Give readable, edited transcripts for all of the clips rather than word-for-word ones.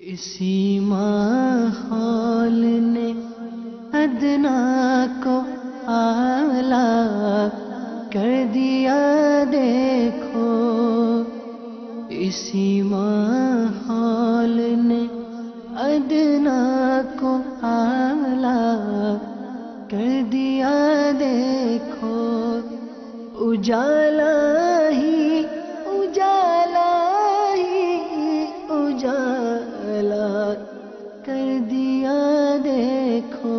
اسی ماحول نے ادنا کو اعلیٰ کر دیا دیکھو، اسی ماحول نے ادنا کو اعلیٰ کر دیا دیکھو، اجالا ہی اجالا ہی اجالا کر دیا دیکھو۔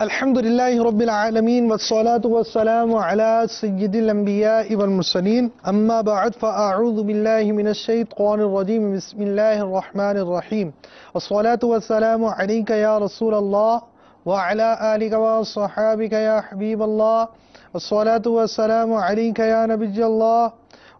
الحمدللہ رب العالمین والصلاة والسلام علی سید الانبیاء والمرسلین، اما بعد فاعوذ باللہ من الشیطان الرجیم، بسم اللہ الرحمن الرحیم، والصلاة والسلام علیک یا رسول اللہ وعلی آلک وصحابک یا حبیب اللہ، والصلاة والسلام علیک یا نبی اللہ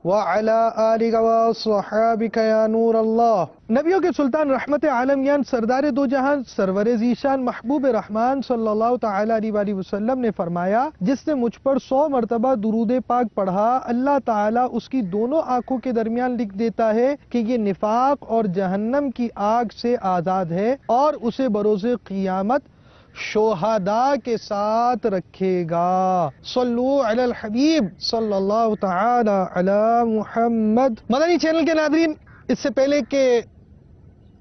وعلی آلک وصحابک یا نور اللہ۔ نبیوں کے سلطان رحمت عالمیان سردار دو جہان سرور ذیشان محبوب رحمان صلی اللہ تعالی علیہ وآلہ وسلم نے فرمایا، جس نے مجھ پر 100 مرتبہ درود پاک پڑھا، اللہ تعالیٰ اس کی دونوں آنکھوں کے درمیان لکھ دیتا ہے کہ یہ نفاق اور جہنم کی آگ سے آزاد ہے، اور اسے بروز قیامت شہداء کے ساتھ رکھے گا۔ صلو علی الحبیب صلی اللہ تعالی علی محمد۔ مدنی چینل کے ناظرین، اس سے پہلے کہ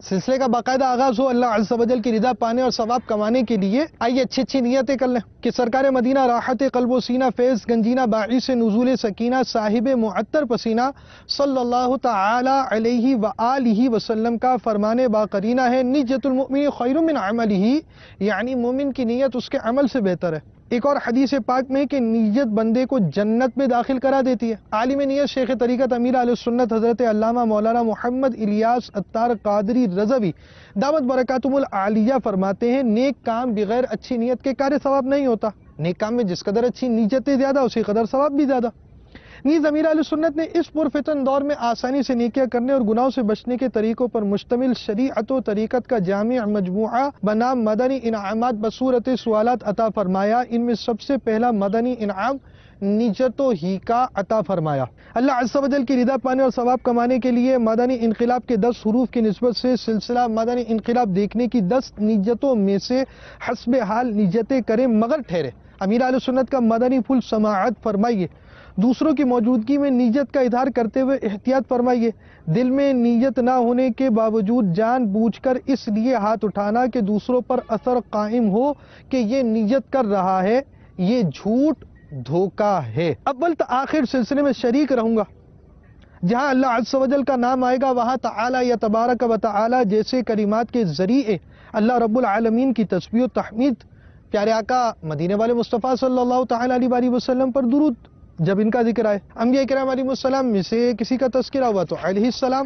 سلسلے کا باقاعدہ آغاز ہو اللہ عز و جل کی رضا پانے اور ثواب کمانے کے لیے، آئیے اچھی نیتیں کر لیں کہ سرکار مدینہ راحت قلب و سینہ فیض گنجینہ باعث نزول سکینہ صاحب معطر پسینہ صلی اللہ تعالی علیہ وآلہ وسلم کا فرمان باقرینہ ہے، نیت المؤمن خیر من عملہ، یعنی مومن کی نیت اس کے عمل سے بہتر ہے۔ ایک اور حدیث پاک میں کہ نیت بندے کو جنت میں داخل کرا دیتی ہے۔ عالم نیت شیخ طریقت امیر اہل سنت حضرت علامہ مولانا محمد الیاس عطار قادری رضوی دامت برکاتہم العالیہ فرماتے ہیں، نیک کام بغیر اچھی نیت کے کار ثواب نہیں ہوتا۔ نیک کام میں جس قدر اچھی نیتیں زیادہ، اسی قدر ثواب بھی زیادہ۔ نیز امیر اہل سنت نے اس پرفتن دور میں آسانی سے نیکیاں کرنے اور گناہوں سے بچنے کے طریقوں پر مشتمل شریعت و طریقت کا جامع مجموعہ بنام مدنی انعامات بصورت سوالات عطا فرمایا۔ ان میں سب سے پہلا مدنی انعام نیتوں ہی کا عطا فرمایا۔ اللہ عز و جل کی رضا پانے اور ثواب کمانے کے لیے مدنی انقلاب کے 10 حروف کی نسبت سے سلسلہ مدنی انقلاب دیکھنے کی 10 نیتوں میں سے حسب حال نیتیں کریں مگر ٹھہرے۔ امیر اہل سنت کا مدنی پھول سماعت فرمائیے، دوسروں کی موجودگی میں نیت کا اظہار کرتے ہوئے احتیاط فرمائیے، دل میں نیت نہ ہونے کے باوجود جان بوجھ کر اس لیے ہاتھ اٹھانا کہ دوسروں پر اثر قائم ہو کہ یہ نیت کر رہا ہے، یہ جھوٹ دھوکہ ہے۔ اول تا آخر سلسلے میں شریک رہوں گا، جہاں اللہ عز و جل کا نام آئے گا وہاں تعالی یا تبارک و تعالی جیسے کلمات کے ذریعے اللہ رب العالمین کی تسبیح و تحمید، پیارے آقا مدینے والے مصطفیٰ صلی اللہ تعالی علیہ وآلہ وسلم پر درود جب ان کا ذکر آئے، انبیاء کرام علیہ السلام میں سے کسی کا تذکرہ ہوا تو علیہ السلام،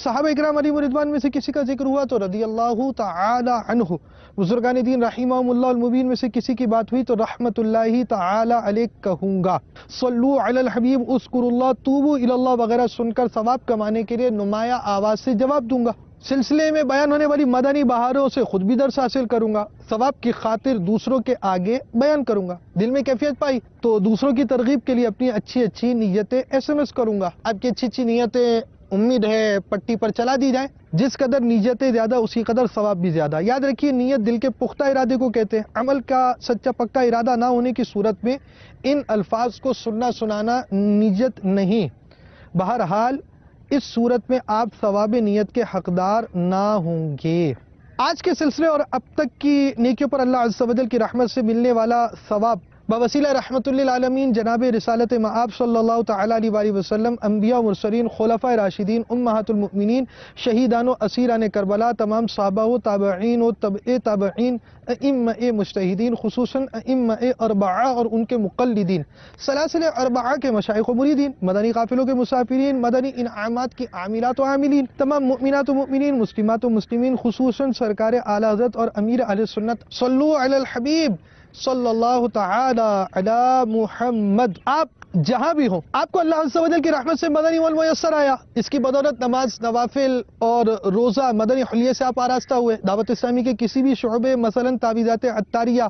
صحابہ کرام علیہ رضوان میں سے کسی کا ذکر ہوا تو رضی اللہ تعالی عنہ، بزرگان دین رحمہم اللہ المبین میں سے کسی کی بات ہوئی تو رحمت اللہ تعالی علیہ کہوں گا۔ صلو علی الحبیب اذکروا اللہ توبوا الی اللہ وغیرہ سن کر ثواب کمانے کے لیے نمایاں آواز سے جواب دوں گا۔ سلسلے میں بیان ہونے والی مدنی بہاروں سے خود بھی درس حاصل کروں گا، ثواب کی خاطر دوسروں کے آگے بیان کروں گا۔ دل میں کیفیت پائی تو دوسروں کی ترغیب کے لیے اپنی اچھی نیتیں SMS کروں گا۔ آپ کی اچھی نیتیں امید ہے پٹی پر چلا دی جائیں، جس قدر نیتیں زیادہ اسی قدر ثواب بھی زیادہ۔ یاد رکھیے نیت دل کے پختہ ارادے کو کہتے ہیں، عمل کا سچا پکا ارادہ نہ ہونے کی صورت میں ان الفاظ کو سننا سنانا نیت نہیں۔ بہرحال اس صورت میں آپ ثواب نیت کے حقدار نہ ہوں گے۔ آج کے سلسلے اور اب تک کی نیکیوں پر اللہ عز و جل کی رحمت سے ملنے والا ثواب بوسیلہ رحمت للعالمین جناب رسالت مآب صلی اللہ تعالی علیہ وآلہ وسلم، انبیاء و مرسلین، خلفاء راشدین، امہات المؤمنین، شہیدان و اسیران کربلا، تمام صحابہ و تابعین و تبع تابعین، ائمہ مجتہدین، خصوصاً ائمہ اربعہ اور ان کے مقلدین، سلاسل اربعہ کے مشائخ و مریدین، مدنی قافلوں کے مسافرین، مدنی انعامات کی عاملات و عاملین، تمام مؤمنات و مؤمنین، مسلمات و مسلمین، خصوصاً سرکار اعلی حضرت اور امیر اہل سنت صلو علی الحبیب صلی اللہ تعالی علی محمد۔ آپ جہاں بھی ہوں، آپ کو اللہ عز و جل کی رحمت سے مدنی مال میسر آیا، اس کی بدولت نماز، نوافل اور روزہ مدنی حلیے سے آپ آراستہ ہوئے، دعوت اسلامی کے کسی بھی شعبے مثلا تعویذات عطاریہ،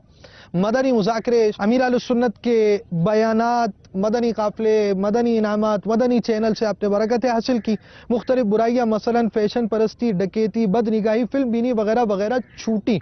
مدنی مذاکرے، امیر اہل سنت کے بیانات، مدنی قافلے، مدنی انعامات، مدنی چینل سے آپ نے برکتیں حاصل کی، مختلف برائیاں مثلا فیشن پرستی، ڈکیتی، بد نگاہی، فلم بینی وغیرہ وغیرہ چھوٹی،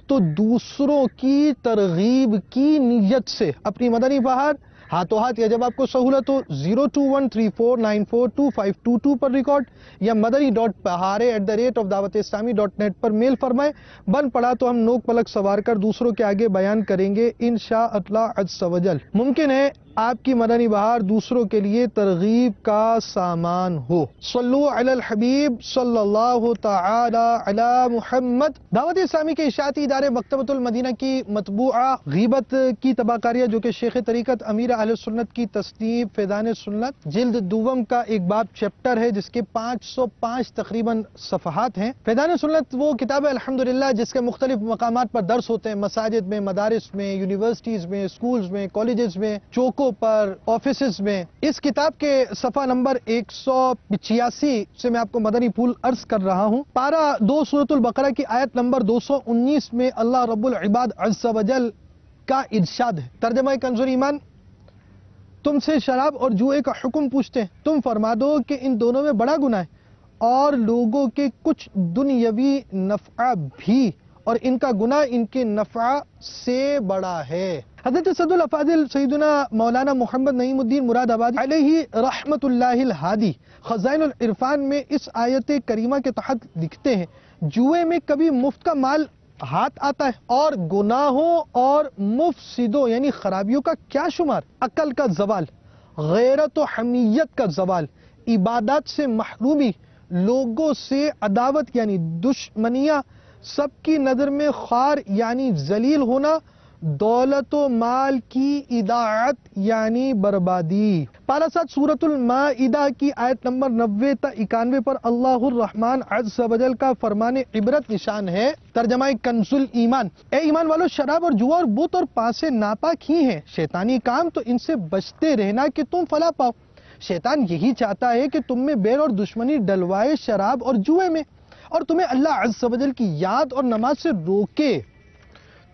تو دوسروں کی ترغیب کی نیت سے اپنی مدنی بہار ہاتھوں ہاتھ یا جب آپ کو سہولت ہو 0213494252 پر ریکارڈ یا madani.pahare@dawat-islami.net پر میل فرمائے، بن پڑا تو ہم نوک پلک سوار کر دوسروں کے آگے بیان کریں گے انشاءاللہ عز و جل۔ ممکن ہے آپ کی مدنی بہار دوسروں کے لیے ترغیب کا سامان ہو۔ صلو علی الحبیب صلی اللہ تعالی علی محمد۔ دعوت اسلامی کے اشاعتی ادارے مکتبۃ المدینہ کی مطبوعہ غیبت کی تباکاریہ، جو کہ شیخ طریقت امیر اہل سنت کی تصنیف فیضان سنت جلد دوم کا ایک باب چیپٹر ہے، جس کے 505 تقریباً صفحات ہیں۔ فیضان سنت وہ کتاب ہے الحمدللہ جس کے مختلف مقامات پر درس ہوتے ہیں، مساجد میں، مدارس میں، یونیورسٹیز میں، اسکولز میں، کالجز میں، چوکوں پر، آفیسز میں۔ اس کتاب کے صفحہ نمبر 185 سے میں آپ کو مدنی پھول عرض کر رہا ہوں۔ پارہ 2 سورۃ البقرہ کی آیت نمبر 219 میں اللہ رب العباد عز و جل کا ارشاد ہے، ترجمہ کنز ایمان، تم سے شراب اور جوئے کا حکم پوچھتے ہیں، تم فرما دو کہ ان دونوں میں بڑا گناہ ہے اور لوگوں کے کچھ دنیاوی نفع بھی، اور ان کا گناہ ان کے نفع سے بڑا ہے۔ حضرت صد الافاضل سیدنا مولانا محمد نعیم الدین مراد آبادی علیہ رحمت اللہ الہادی خزائن العرفان میں اس آیت کریمہ کے تحت لکھتے ہیں، جوئے میں کبھی مفت کا مال ہاتھ آتا ہے اور گناہوں اور مفسدوں یعنی خرابیوں کا کیا شمار، عقل کا زوال، غیرت و حمیت کا زوال، عبادات سے محرومی، لوگوں سے عداوت یعنی دشمنیاں، سب کی نظر میں خوار یعنی ذلیل ہونا، دولت و مال کی اضاعت یعنی بربادی۔ پارہ 7 سورۃ المائدہ کی آیت نمبر 90 تا 91 پر اللہ الرحمن عز و جل کا فرمان عبرت نشان ہے، ترجمہ کنز ایمان، اے ایمان والو، شراب اور جوا اور بت اور پاسے ناپاک ہی ہیں، شیطانی کام، تو ان سے بچتے رہنا کہ تم فلاح پاؤ۔ شیطان یہی چاہتا ہے کہ تم میں بیر اور دشمنی ڈلوائے شراب اور جوئے میں، اور تمہیں اللہ عز و جل کی یاد اور نماز سے روکے،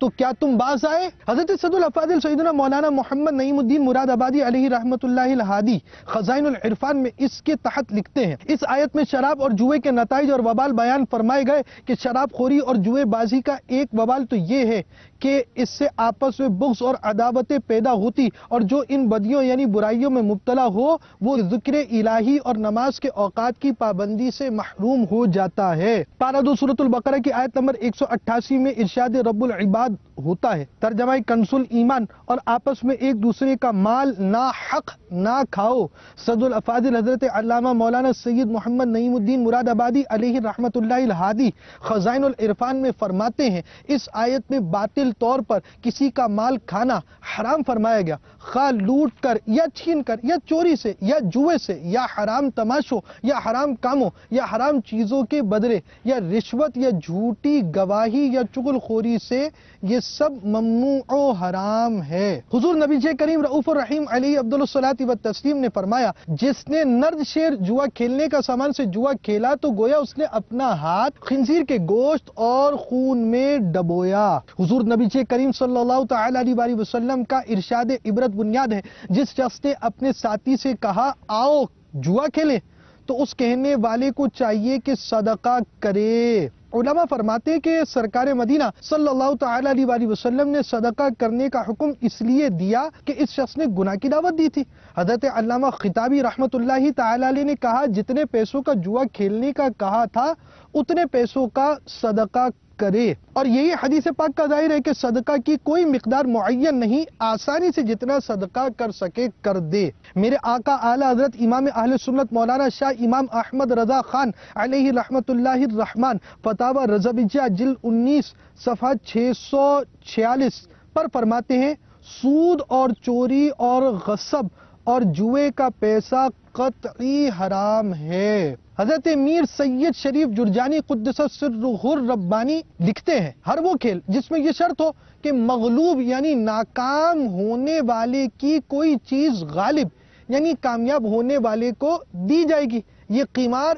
تو کیا تم باز آئے؟ حضرت صد الافاضل سیدنا مولانا محمد نعیم الدین مراد آبادی علیہ رحمت اللہ الہادی خزائن العرفان میں اس کے تحت لکھتے ہیں، اس آیت میں شراب اور جوئے کے نتائج اور وبال بیان فرمائے گئے کہ شراب خوری اور جوئے بازی کا ایک وبال تو یہ ہے کہ اس سے آپس میں بغض اور عداوتیں پیدا ہوتی، اور جو ان بدیوں یعنی برائیوں میں مبتلا ہو وہ ذکر الہی اور نماز کے اوقات کی پابندی سے محروم ہو جاتا ہے۔ پارہ 2 سورۃ البقرہ کی آیت نمبر 188 میں ارشاد رب العباد ہوتا ہے، ترجمہ کنز ایمان، اور آپس میں ایک دوسرے کا مال نا حق نہ کھاؤ۔ صد الافاضل حضرت علامہ مولانا سید محمد نعیم الدین مراد آبادی علیہ رحمت اللہ الہادی خزائن العرفان میں فرماتے ہیں، اس آیت میں باطل طور پر کسی کا مال کھانا حرام فرمایا گیا، خواہ لوٹ کر یا چھین کر یا چوری سے یا جوئے سے یا حرام تماشوں یا حرام کاموں یا حرام چیزوں کے بدلے یا رشوت یا جھوٹی گواہی یا چغل خوری سے، یہ سب ممنوع و حرام ہے۔ حضور نبی کریم رؤوف الرحیم علیہ افضل التسلیم نے فرمایا، جس نے نرد شیر جوا کھیلنے کا سامان سے جوا کھیلا تو گویا اس نے اپنا ہاتھ خنزیر کے گوشت اور خون میں ڈبویا۔ حضور نبی کریم صلی اللہ تعالی علیہ وسلم کا ارشاد عبرت بنیاد ہے، جس شخص نے اپنے ساتھی سے کہا آؤ جوا کھیلیں تو اس کہنے والے کو چاہیے کہ صدقہ کرے۔ علماء فرماتے ہیں کہ سرکار مدینہ صلی اللہ تعالی علیہ وسلم نے صدقہ کرنے کا حکم اس لیے دیا کہ اس شخص نے گناہ کی دعوت دی تھی۔ حضرت علامہ خطابی رحمت اللہ تعالی علیہ نے کہا، جتنے پیسوں کا جوا کھیلنے کا کہا تھا اتنے پیسوں کا صدقہ کرے، اور یہی حدیث پاک کا ظاہر ہے کہ صدقہ کی کوئی مقدار معین نہیں، آسانی سے جتنا صدقہ کر سکے کر دے۔ میرے آقا اعلی حضرت امام اہل سنت مولانا شاہ امام احمد رضا خان علیہ رحمت اللہ الرحمن فتاوی رضویہ جلد 19 صفحہ 646 پر فرماتے ہیں، سود اور چوری اور غصب اور جوئے کا پیسہ قطعی حرام ہے۔ حضرت میر سید شریف جرجانی قدس سرہ الربانی لکھتے ہیں ہر وہ کھیل جس میں یہ شرط ہو کہ مغلوب یعنی ناکام ہونے والے کی کوئی چیز غالب یعنی کامیاب ہونے والے کو دی جائے گی، یہ قمار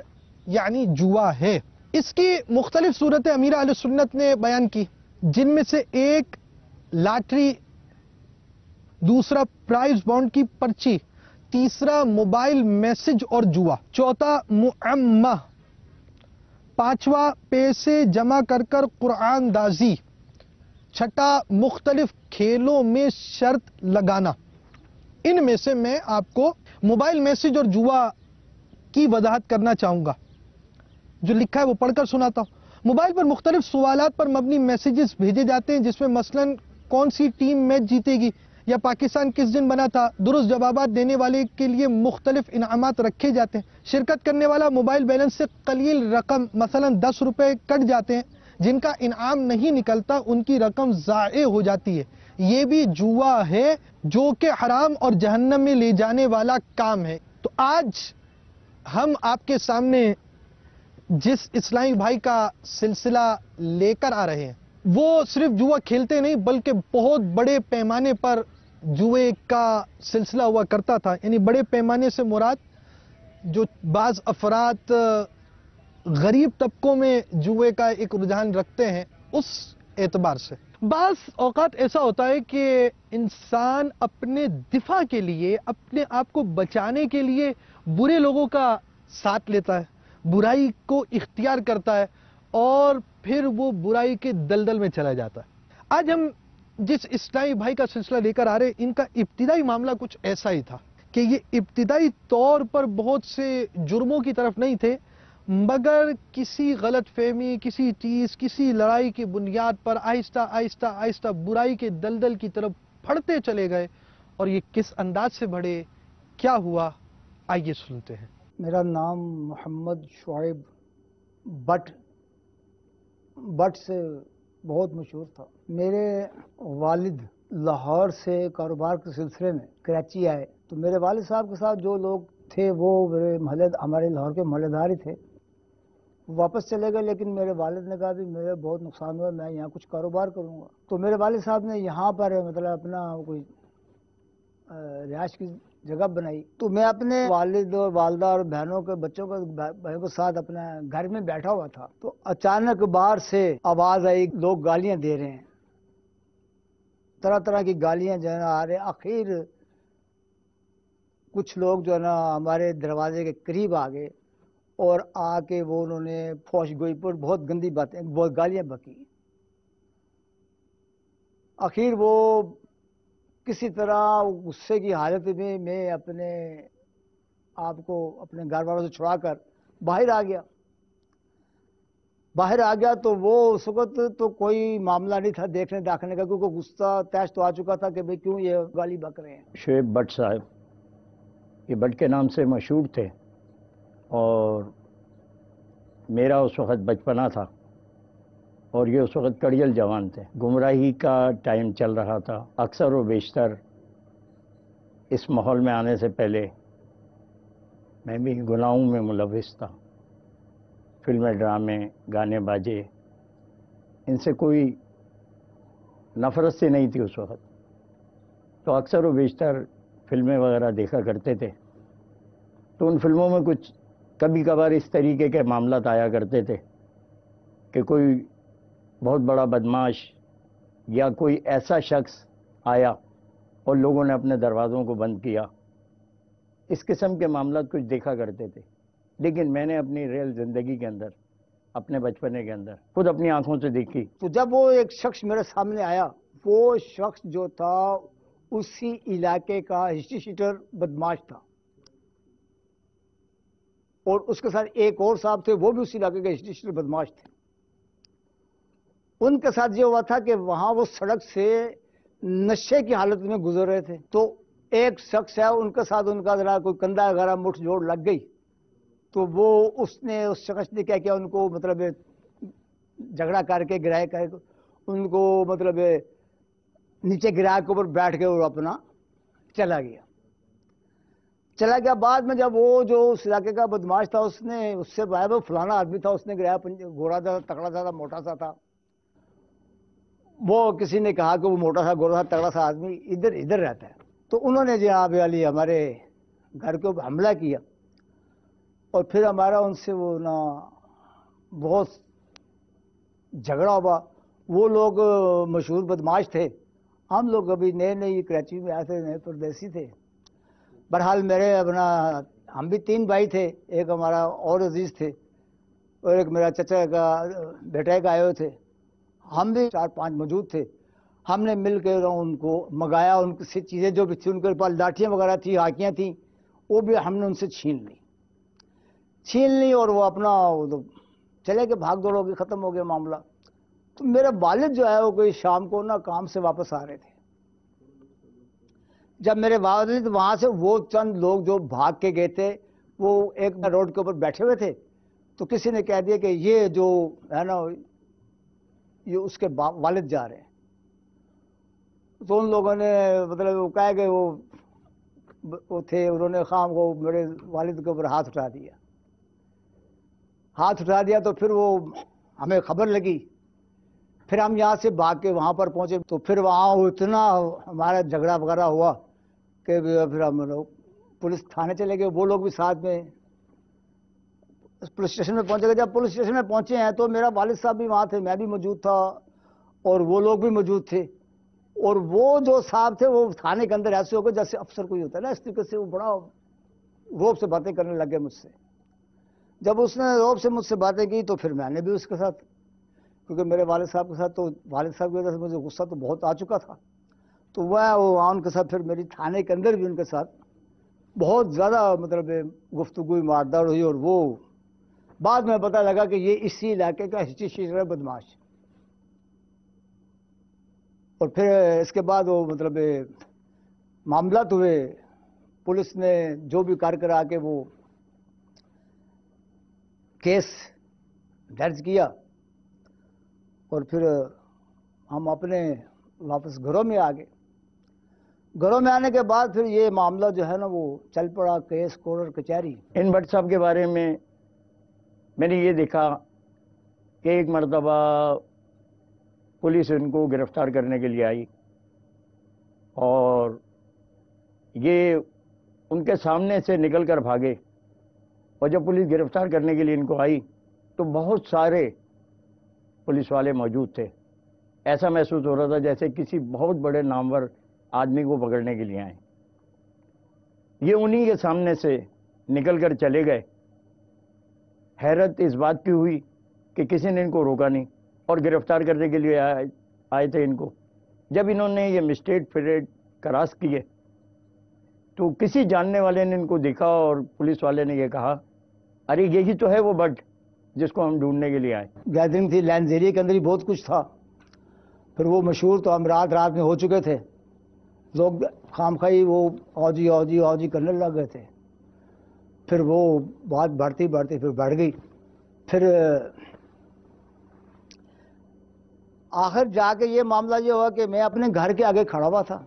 یعنی جوا ہے۔ اس کی مختلف صورتیں امیر اہل سنت نے بیان کی، جن میں سے ایک لاٹری، دوسرا پرائز بانڈ کی پرچی، تیسرا موبائل میسج اور جوا، چوتھا معمہ، پانچواں پیسے جمع کر کر قرآن دازی، چھٹا مختلف کھیلوں میں شرط لگانا۔ ان میں سے میں آپ کو موبائل میسج اور جوا کی وضاحت کرنا چاہوں گا، جو لکھا ہے وہ پڑھ کر سناتا ہوں۔ موبائل پر مختلف سوالات پر مبنی میسیجز بھیجے جاتے ہیں، جس میں مثلاً کون سی ٹیم میچ جیتے گی یا پاکستان کس دن بنا تھا، درست جوابات دینے والے کے لیے مختلف انعامات رکھے جاتے ہیں۔ شرکت کرنے والا موبائل بیلنس سے قلیل رقم مثلاً 10 روپے کٹ جاتے ہیں، جن کا انعام نہیں نکلتا ان کی رقم ضائع ہو جاتی ہے۔ یہ بھی جوا ہے جو کہ حرام اور جہنم میں لے جانے والا کام ہے۔ تو آج ہم آپ کے سامنے جس اسلامی بھائی کا سلسلہ لے کر آ رہے ہیں وہ صرف جوا کھیلتے نہیں بلکہ بہت بڑے پیمانے پر جوئے کا سلسلہ ہوا کرتا تھا، یعنی بڑے پیمانے سے مراد جو بعض افراد غریب طبقوں میں جوئے کا ایک رجحان رکھتے ہیں اس اعتبار سے۔ بعض اوقات ایسا ہوتا ہے کہ انسان اپنے دفاع کے لیے، اپنے آپ کو بچانے کے لیے برے لوگوں کا ساتھ لیتا ہے، برائی کو اختیار کرتا ہے اور پھر وہ برائی کے دلدل میں چلا جاتا ہے۔ آج ہم جس اسلامی بھائی کا سلسلہ لے کر آ رہے ہیں، ان کا ابتدائی معاملہ کچھ ایسا ہی تھا کہ یہ ابتدائی طور پر بہت سے جرموں کی طرف نہیں تھے، مگر کسی غلط فہمی، کسی چیز، کسی لڑائی کی بنیاد پر آہستہ آہستہ آہستہ برائی کے دلدل کی طرف بڑھتے چلے گئے۔ اور یہ کس انداز سے بڑھے، کیا ہوا، آئیے سنتے ہیں۔ میرا نام محمد شعیب بٹ سے بہت مشہور تھا۔ میرے والد لاہور سے کاروبار کے سلسلے میں کراچی آئے، تو میرے والد صاحب کے ساتھ جو لوگ تھے وہ ہمارے لاہور کے محلے دار ہی تھے، واپس چلے گئے، لیکن میرے والد نے کہا بھی میرے بہت نقصان ہوا، میں یہاں کچھ کاروبار کروں گا۔ تو میرے والد صاحب نے یہاں پر مطلب اپنا کوئی رہائش کی جگہ بنائی، تو میں اپنے والد اور والدہ اور بہنوں کے بچوں کے ساتھ اپنے گھر میں بیٹھا ہوا تھا، تو اچانک باہر سے آواز آئی، لوگ گالیاں دے رہے ہیں، طرح طرح کی گالیاں جو ہے نا آ رہے ہیں۔ آخر کچھ لوگ جو ہے نا ہمارے دروازے کے قریب آ گئے اور آ کے وہ انہوں نے فوش گوئی پر بہت گندی باتیں، بہت گالیاں بکی۔ آخر وہ کسی طرح غصے کی حالت میں میں اپنے آپ کو اپنے گھر والوں سے چھڑا کر باہر آ گیا تو وہ اس وقت تو کوئی معاملہ نہیں تھا دیکھنے داخلنے کا، کیونکہ غصہ تیش تو آ چکا تھا کہ بھئی کیوں یہ گالی بک رہے ہیں۔ شعیب بٹ صاحب یہ بٹ کے نام سے مشہور تھے، اور میرا اس وقت بچپنا تھا اور یہ اس وقت کڑیل جوان تھے، گمراہی کا ٹائم چل رہا تھا۔ اکثر و بیشتر اس ماحول میں آنے سے پہلے میں بھی گناہوں میں ملوث تھا، فلمیں، ڈرامے، گانے باجے، ان سے کوئی نفرت سے نہیں تھی اس وقت، تو اکثر و بیشتر فلمیں وغیرہ دیکھا کرتے تھے۔ تو ان فلموں میں کچھ کبھی کبھار اس طریقے کے معاملات آیا کرتے تھے کہ کوئی بہت بڑا بدماش یا کوئی ایسا شخص آیا اور لوگوں نے اپنے دروازوں کو بند کیا، اس قسم کے معاملات کچھ دیکھا کرتے تھے۔ لیکن میں نے اپنی ریل زندگی کے اندر، اپنے بچپنے کے اندر خود اپنی آنکھوں سے دیکھی۔ تو جب وہ ایک شخص میرے سامنے آیا، وہ شخص جو تھا اسی علاقے کا ہسٹری شیٹر بدماش تھا، اور اس کے ساتھ ایک اور صاحب تھے، وہ بھی اسی علاقے کے ہسٹری شیٹر بدماش تھے۔ ان کے ساتھ یہ ہوا تھا کہ وہاں وہ سڑک سے نشے کی حالت میں گزر رہے تھے، تو ایک شخص ہے ان کے ساتھ ان کا ذرا کوئی کندھا وغیرہ مٹھ جوڑ لگ گئی، تو وہ اس شخص نے کیا کیا، ان کو مطلب جھگڑا کر کے گرائے کر کے ان کو مطلب نیچے گرا کے اوپر بیٹھ کے اور اپنا چلا گیا۔ چلا گیا بعد میں جب وہ جو اس علاقے کا بدماش تھا اس نے اس سے وہ فلانا آدمی تھا، اس نے گرایا، گورا تھا، تکڑا تھا، موٹا سا تھا، وہ کسی نے کہا کہ وہ موٹا سا گورا سا تگڑا سا آدمی ادھر رہتا ہے، تو انہوں نے جناب علی ہمارے گھر کے اوپر حملہ کیا، اور پھر ہمارا ان سے وہ نا بہت جھگڑا ہوا۔ وہ لوگ مشہور بدماش تھے، ہم لوگ ابھی نئے کراچی میں آئے تھے، نئے پردیسی تھے۔ بہرحال میرے ہم بھی 3 بھائی تھے، ایک ہمارا اور عزیز تھے، اور ایک میرا چچا کا بیٹا ایک آئے ہوئے تھے، ہم بھی 4-5 موجود تھے۔ ہم نے مل کے ان کو منگایا، ان سے چیزیں جو بھی تھی، ان کے پاس لاٹھیاں وغیرہ تھی، ہاکیاں تھیں، وہ بھی ہم نے ان سے چھین لی، اور وہ اپنا چلے کہ بھاگ دوڑ ہو گئی، ختم ہو گیا معاملہ۔ تو میرا والد جو ہے وہ کوئی شام کو نا کام سے واپس آ رہے تھے، جب میرے والد وہاں سے وہ چند لوگ جو بھاگ کے گئے تھے وہ ایک روڈ کے اوپر بیٹھے ہوئے تھے، تو کسی نے کہہ دیا کہ یہ جو ہے نا یہ اس کے والد جا رہے ہیں، تو ان لوگوں نے مطلب وہ کہا کہ وہ تھے، انہوں نے خام کو میرے والد کے اوپر ہاتھ اٹھا دیا تو پھر وہ ہمیں خبر لگی، پھر ہم یہاں سے بھاگ کے وہاں پر پہنچے، تو پھر وہاں اتنا ہمارا جھگڑا وغیرہ ہوا کہ پھر ہم لوگ پولیس تھانے چلے گئے، وہ لوگ بھی ساتھ میں پولیس اسٹیشن میں پہنچے گئے۔ جب پولیس اسٹیشن میں پہنچے ہیں تو میرا والد صاحب بھی وہاں تھے، میں بھی موجود تھا، اور وہ لوگ بھی موجود تھے، اور وہ جو صاحب تھے وہ تھانے کے اندر ایسے ہو گئے جیسے افسر کوئی ہوتا ہے نا، اس طریقے سے وہ بڑا روب سے باتیں کرنے لگے مجھ سے۔ جب اس نے روب سے مجھ سے باتیں کی تو پھر میں نے بھی اس کے ساتھ، کیونکہ میرے والد صاحب کے ساتھ تو والد صاحب کی وجہ سے مجھے غصہ تو بہت آ چکا تھا، تو وہ ان کے ساتھ پھر میری تھانے کے اندر بھی ان کے ساتھ بہت زیادہ مطلب گفتگو ماردار ہوئی، اور وہ بعد میں پتہ لگا کہ یہ اسی علاقے کا ہچی شیشر بدماش۔ اور پھر اس کے بعد وہ مطلب معاملات ہوئے، پولیس نے جو بھی کرا کے وہ کیس درج کیا، اور پھر ہم اپنے واپس گھروں میں آ گئے۔ گھروں میں آنے کے بعد پھر یہ معاملہ جو ہے نا وہ چل پڑا، کیس کورٹ اور کچہری۔ ان بٹ صاحب کے بارے میں میں نے یہ دیکھا کہ ایک مرتبہ پولیس ان کو گرفتار کرنے کے لیے آئی، اور یہ ان کے سامنے سے نکل کر بھاگے، اور جب پولیس گرفتار کرنے کے لیے ان کو آئی تو بہت سارے پولیس والے موجود تھے، ایسا محسوس ہو رہا تھا جیسے کسی بہت بڑے نامور آدمی کو پکڑنے کے لیے آئے۔ یہ انہی کے سامنے سے نکل کر چلے گئے۔ حیرت اس بات کی ہوئی کہ کسی نے ان کو روکا نہیں، اور گرفتار کرنے کے لیے آئے تھے ان کو۔ جب انہوں نے یہ مسٹیٹ پیریڈ کراس کیے تو کسی جاننے والے نے ان کو دیکھا، اور پولیس والے نے یہ کہا ارے یہی تو ہے وہ بٹ جس کو ہم ڈھونڈنے کے لیے آئے۔ گیدرنگ تھی، لینڈ ایریا کے اندر ہی بہت کچھ تھا، پھر وہ مشہور تو ہم رات میں ہو چکے تھے، لوگ خامخواہی وہ اوجی کرنے لگ گئے تھے، پھر وہ بات بڑھتی پھر بڑھ گئی، پھر آخر جا کے یہ معاملہ یہ ہوا کہ میں اپنے گھر کے آگے کھڑا ہوا تھا،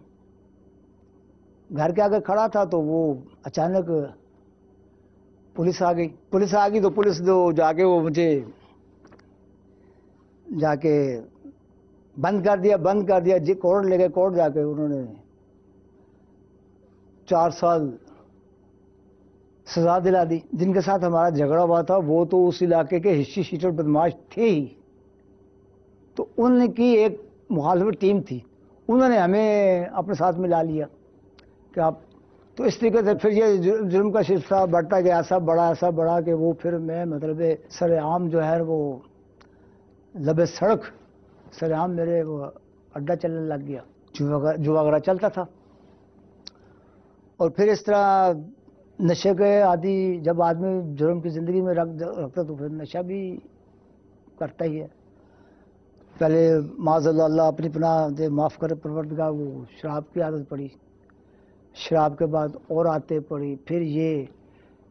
تو وہ اچانک پولیس آ گئی تو پولیس جا کے وہ مجھے جا کے بند کر دیا جی، کورٹ لے گئے، کورٹ جا کے انہوں نے 4 سال سزا دلا دی۔ جن کے ساتھ ہمارا جھگڑا ہوا تھا وہ تو اس علاقے کے ہچی شیٹر بدماش تھے ہی، تو ان کی ایک مخالفت ٹیم تھی، انہوں نے ہمیں اپنے ساتھ میں لا لیا کہ آپ، تو اس طریقے سے پھر یہ جرم کا سلسلہ بڑھتا گیا، ایسا بڑا کہ وہ پھر میں مطلب سر عام جو ہے وہ لبے سڑک سر عام میرے وہ اڈا چلنے لگ گیا، جو وغیرہ چلتا تھا، اور پھر اس طرح نشے کے عادی جب آدمی جرم کی زندگی میں رکھتا تو پھر نشہ بھی کرتا ہی ہے۔ پہلے معاذ اللہ اپنی پناہ دے معاف کرے پروردگار، وہ شراب کی عادت پڑی، شراب کے بعد اور آتے پڑی، پھر یہ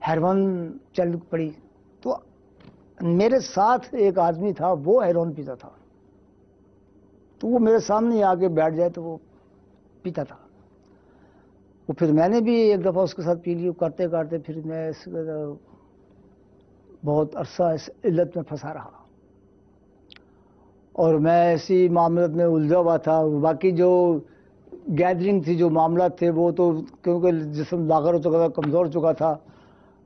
ہیروئن چل پڑی، تو میرے ساتھ ایک آدمی تھا وہ ہیروئن پیتا تھا، تو وہ میرے سامنے آ کے بیٹھ جائے تو وہ پیتا تھا، وہ پھر میں نے بھی ایک دفعہ اس کے ساتھ پی لی، کرتے کرتے پھر میں اس بہت عرصہ اس علت میں پھنسا رہا، اور میں ایسی معاملات میں الجھا ہوا تھا۔ باقی جو گیدرنگ تھی، جو معاملات تھے، وہ تو کیونکہ جسم لاغر ہو چکا تھا، کمزور ہو چکا تھا،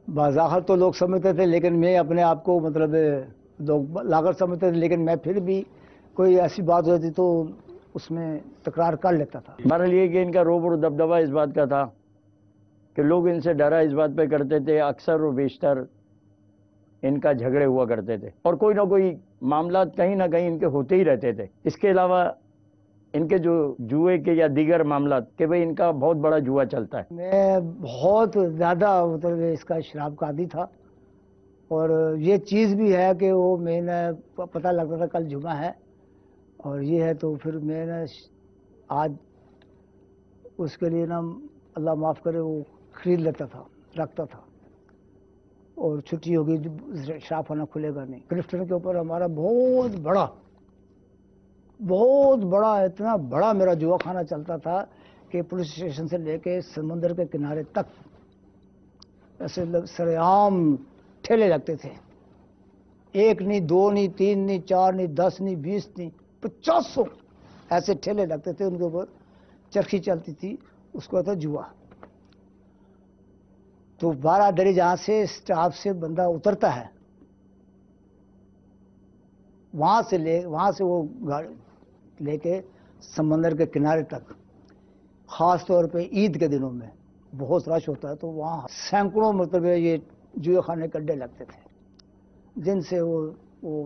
بظاہر تو لوگ سمجھتے تھے، لیکن میں اپنے آپ کو مطلب لوگ لاغر سمجھتے تھے، لیکن میں پھر بھی کوئی ایسی بات ہوتی تو اس میں تکرار کر لیتا تھا۔ بہرحال یہ کہ ان کا روب و دبدبہ اس بات کا تھا کہ لوگ ان سے ڈرا اس بات پہ کرتے تھے، اکثر و بیشتر ان کا جھگڑے ہوا کرتے تھے، اور کوئی نہ کوئی معاملات کہیں نہ کہیں ان کے ہوتے ہی رہتے تھے۔ اس کے علاوہ ان کے جو جوئے کے یا دیگر معاملات کہ بھئی ان کا بہت بڑا جوا چلتا ہے۔ میں بہت زیادہ مطلب اس کا شراب کا عادی تھا، اور یہ چیز بھی ہے کہ وہ میں نے پتہ لگتا تھا کل جمعہ ہے اور یہ ہے، تو پھر میں نے آج اس کے لیے نا اللہ معاف کرے وہ خرید لیتا تھا، رکھتا تھا، اور چھٹی ہوگی شراب خانہ کھلے گا نہیں۔ کرفٹن کے اوپر ہمارا بہت بڑا اتنا بڑا میرا جوا خانہ چلتا تھا کہ پولیس اسٹیشن سے لے کے سمندر کے کنارے تک ایسے سرعام ٹھیلے لگتے تھے، 1 نہیں 2 نہیں 3 نہیں 4 نہیں 10 نہیں 20 نہیں 500 ایسے ٹھیلے لگتے تھے، ان کے اوپر چرخی چلتی تھی، اس کو کہتا جوا۔ تو 12 دری جہاں سے اسٹاف سے بندہ اترتا ہے، وہاں سے وہ گاڑی لے کے سمندر کے کنارے تک، خاص طور پہ عید کے دنوں میں بہت رش ہوتا ہے، تو وہاں سینکڑوں مطلب یہ جوئے خانے کے اڈے لگتے تھے، جن سے وہ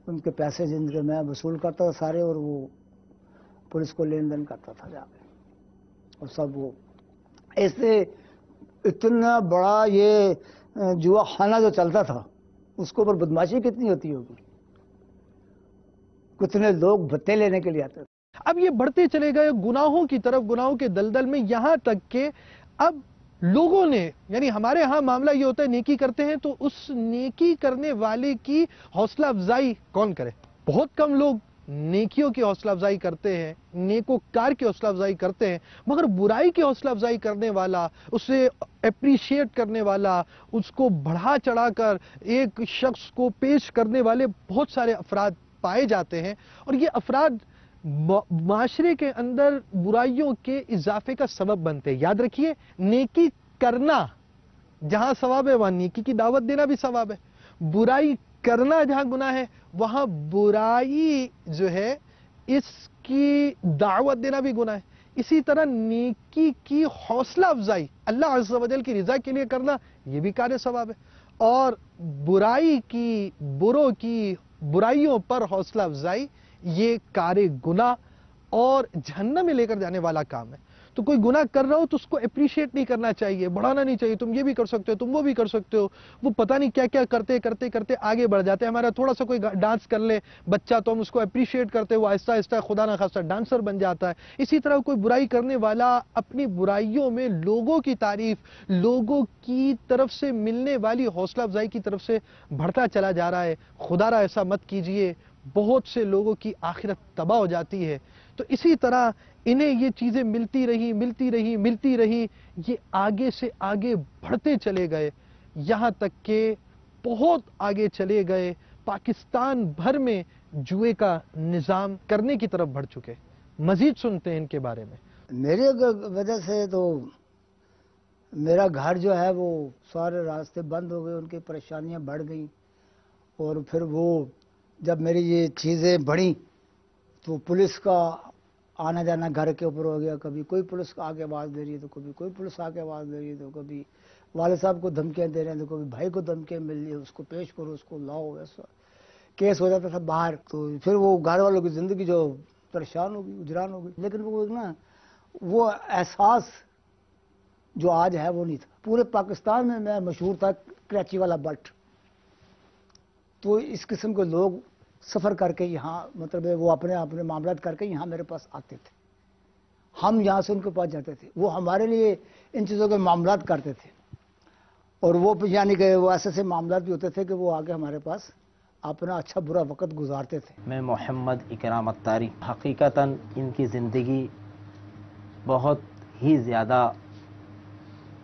ان کے پیسے جن کے میں وصول کرتا تھا سارے، اور وہ پولیس کو لین دین کرتا تھا جا کے، اور سب وہ ایسے اتنا بڑا یہ جوا خانہ جو چلتا تھا، اس کے اوپر بدماشی کتنی ہوتی ہوگی، کتنے لوگ بھتے لینے کے لیے آتے تھے۔ اب یہ بڑھتے چلے گئے گناہوں کی طرف، گناہوں کے دلدل میں، یہاں تک کہ اب لوگوں نے، یعنی ہمارے ہاں معاملہ یہ ہوتا ہے نیکی کرتے ہیں تو اس نیکی کرنے والے کی حوصلہ افزائی کون کرے؟ بہت کم لوگ نیکیوں کی حوصلہ افزائی کرتے ہیں، نیکوکار کی حوصلہ افزائی کرتے ہیں، مگر برائی کی حوصلہ افزائی کرنے والا، اسے اپریشیٹ کرنے والا، اس کو بڑھا چڑھا کر ایک شخص کو پیش کرنے والے بہت سارے افراد پائے جاتے ہیں، اور یہ افراد معاشرے کے اندر برائیوں کے اضافے کا سبب بنتے ہیں۔ یاد رکھیے، نیکی کرنا جہاں ثواب ہے وہاں نیکی کی دعوت دینا بھی ثواب ہے، برائی کرنا جہاں گناہ ہے وہاں برائی جو ہے اس کی دعوت دینا بھی گناہ ہے۔ اسی طرح نیکی کی حوصلہ افزائی اللہ عز و جل کی رضا کے لیے کرنا یہ بھی کار ثواب ہے، اور برائی کی، بروں کی، برائیوں پر حوصلہ افزائی یہ کار گناہ اور جہنم میں لے کر جانے والا کام ہے۔ تو کوئی گناہ کر رہا ہو تو اس کو اپریشیٹ نہیں کرنا چاہیے، بڑھانا نہیں چاہیے، تم یہ بھی کر سکتے ہو، تم وہ بھی کر سکتے ہو۔ وہ پتہ نہیں کیا کیا کرتے کرتے کرتے آگے بڑھ جاتے ہیں۔ ہمارا تھوڑا سا کوئی ڈانس کر لے بچہ تو ہم اس کو اپریشیٹ کرتے ہیں، وہ آہستہ آہستہ خدا نہ خواستہ ڈانسر بن جاتا ہے۔ اسی طرح کوئی برائی کرنے والا اپنی برائیوں میں لوگوں کی تعریف، لوگوں کی طرف سے ملنے والی حوصلہ افزائی کی طرف سے بڑھتا چلا جا رہا ہے۔ خدا را ایسا مت کیجئے، بہت سے لوگوں کی آخرت تباہ ہو جاتی ہے۔ تو اسی طرح انہیں یہ چیزیں ملتی رہی، یہ آگے سے آگے بڑھتے چلے گئے، یہاں تک کہ بہت آگے چلے گئے، پاکستان بھر میں جوئے کا نظام کرنے کی طرف بڑھ چکے۔ مزید سنتے ہیں ان کے بارے میں۔ میرے وجہ سے تو میرا گھر جو ہے وہ سارے راستے بند ہو گئے، ان کی پریشانیاں بڑھ گئیں، اور پھر وہ جب میری یہ چیزیں بڑھیں تو پولیس کا آنا جانا گھر کے اوپر ہو گیا، کبھی کوئی پولیس آگے آواز دے رہی ہے تو کبھی کوئی پولیس آگے آواز دے رہی ہے، تو کبھی والد صاحب کو دھمکیاں دے رہے ہیں، تو کبھی بھائی کو دھمکیاں مل رہی ہے، اس کو پیش کرو، اس کو لاؤ، ایسا کیس ہو جاتا تھا باہر۔ تو پھر وہ گھر والوں کی زندگی جو پریشان ہو گئی، اجران ہو گئی، لیکن وہ احساس جو آج ہے وہ نہیں تھا۔ پورے پاکستان میں مشہور تھا کراچی والا بٹ، تو اس قسم کے لوگ سفر کر کے یہاں مطلب وہ اپنے معاملات کر کے یہاں میرے پاس آتے تھے، ہم یہاں سے ان کے پاس جاتے تھے، وہ ہمارے لیے ان چیزوں کے معاملات کرتے تھے، اور وہ یعنی کہ وہ ایسے معاملات بھی ہوتے تھے کہ وہ آگے ہمارے پاس اپنا اچھا برا وقت گزارتے تھے۔ میں محمد اکرام اختاری، حقیقتاً ان کی زندگی بہت ہی زیادہ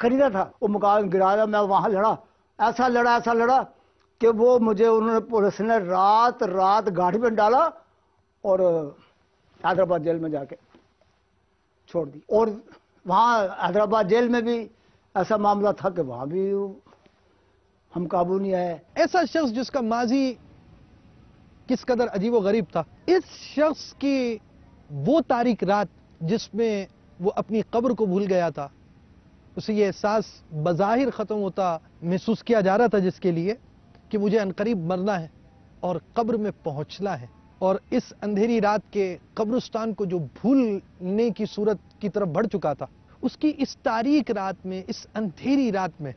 خریدا تھا وہ مکان گرایا، میں وہاں لڑا، ایسا لڑا کہ وہ مجھے انہوں نے پولیس نے رات گاڑی میں ڈالا اور حیدرآباد جیل میں جا کے چھوڑ دی. اور وہاں حیدرآباد جیل میں بھی ایسا معاملہ تھا کہ وہاں بھی ہم قابو نہیں آئے. ایسا شخص جس کا ماضی کس قدر عجیب و غریب تھا، اس شخص کی وہ تاریک رات جس میں وہ اپنی قبر کو بھول گیا تھا، اسے یہ احساس بظاہر ختم ہوتا محسوس کیا جا رہا تھا جس کے لیے کہ مجھے عنقریب مرنا ہے اور قبر میں پہنچنا ہے. اور اس اندھیری رات کے قبرستان کو جو بھولنے کی صورت کی طرف بڑھ چکا تھا، اس کی اس تاریک رات میں، اس اندھیری رات میں،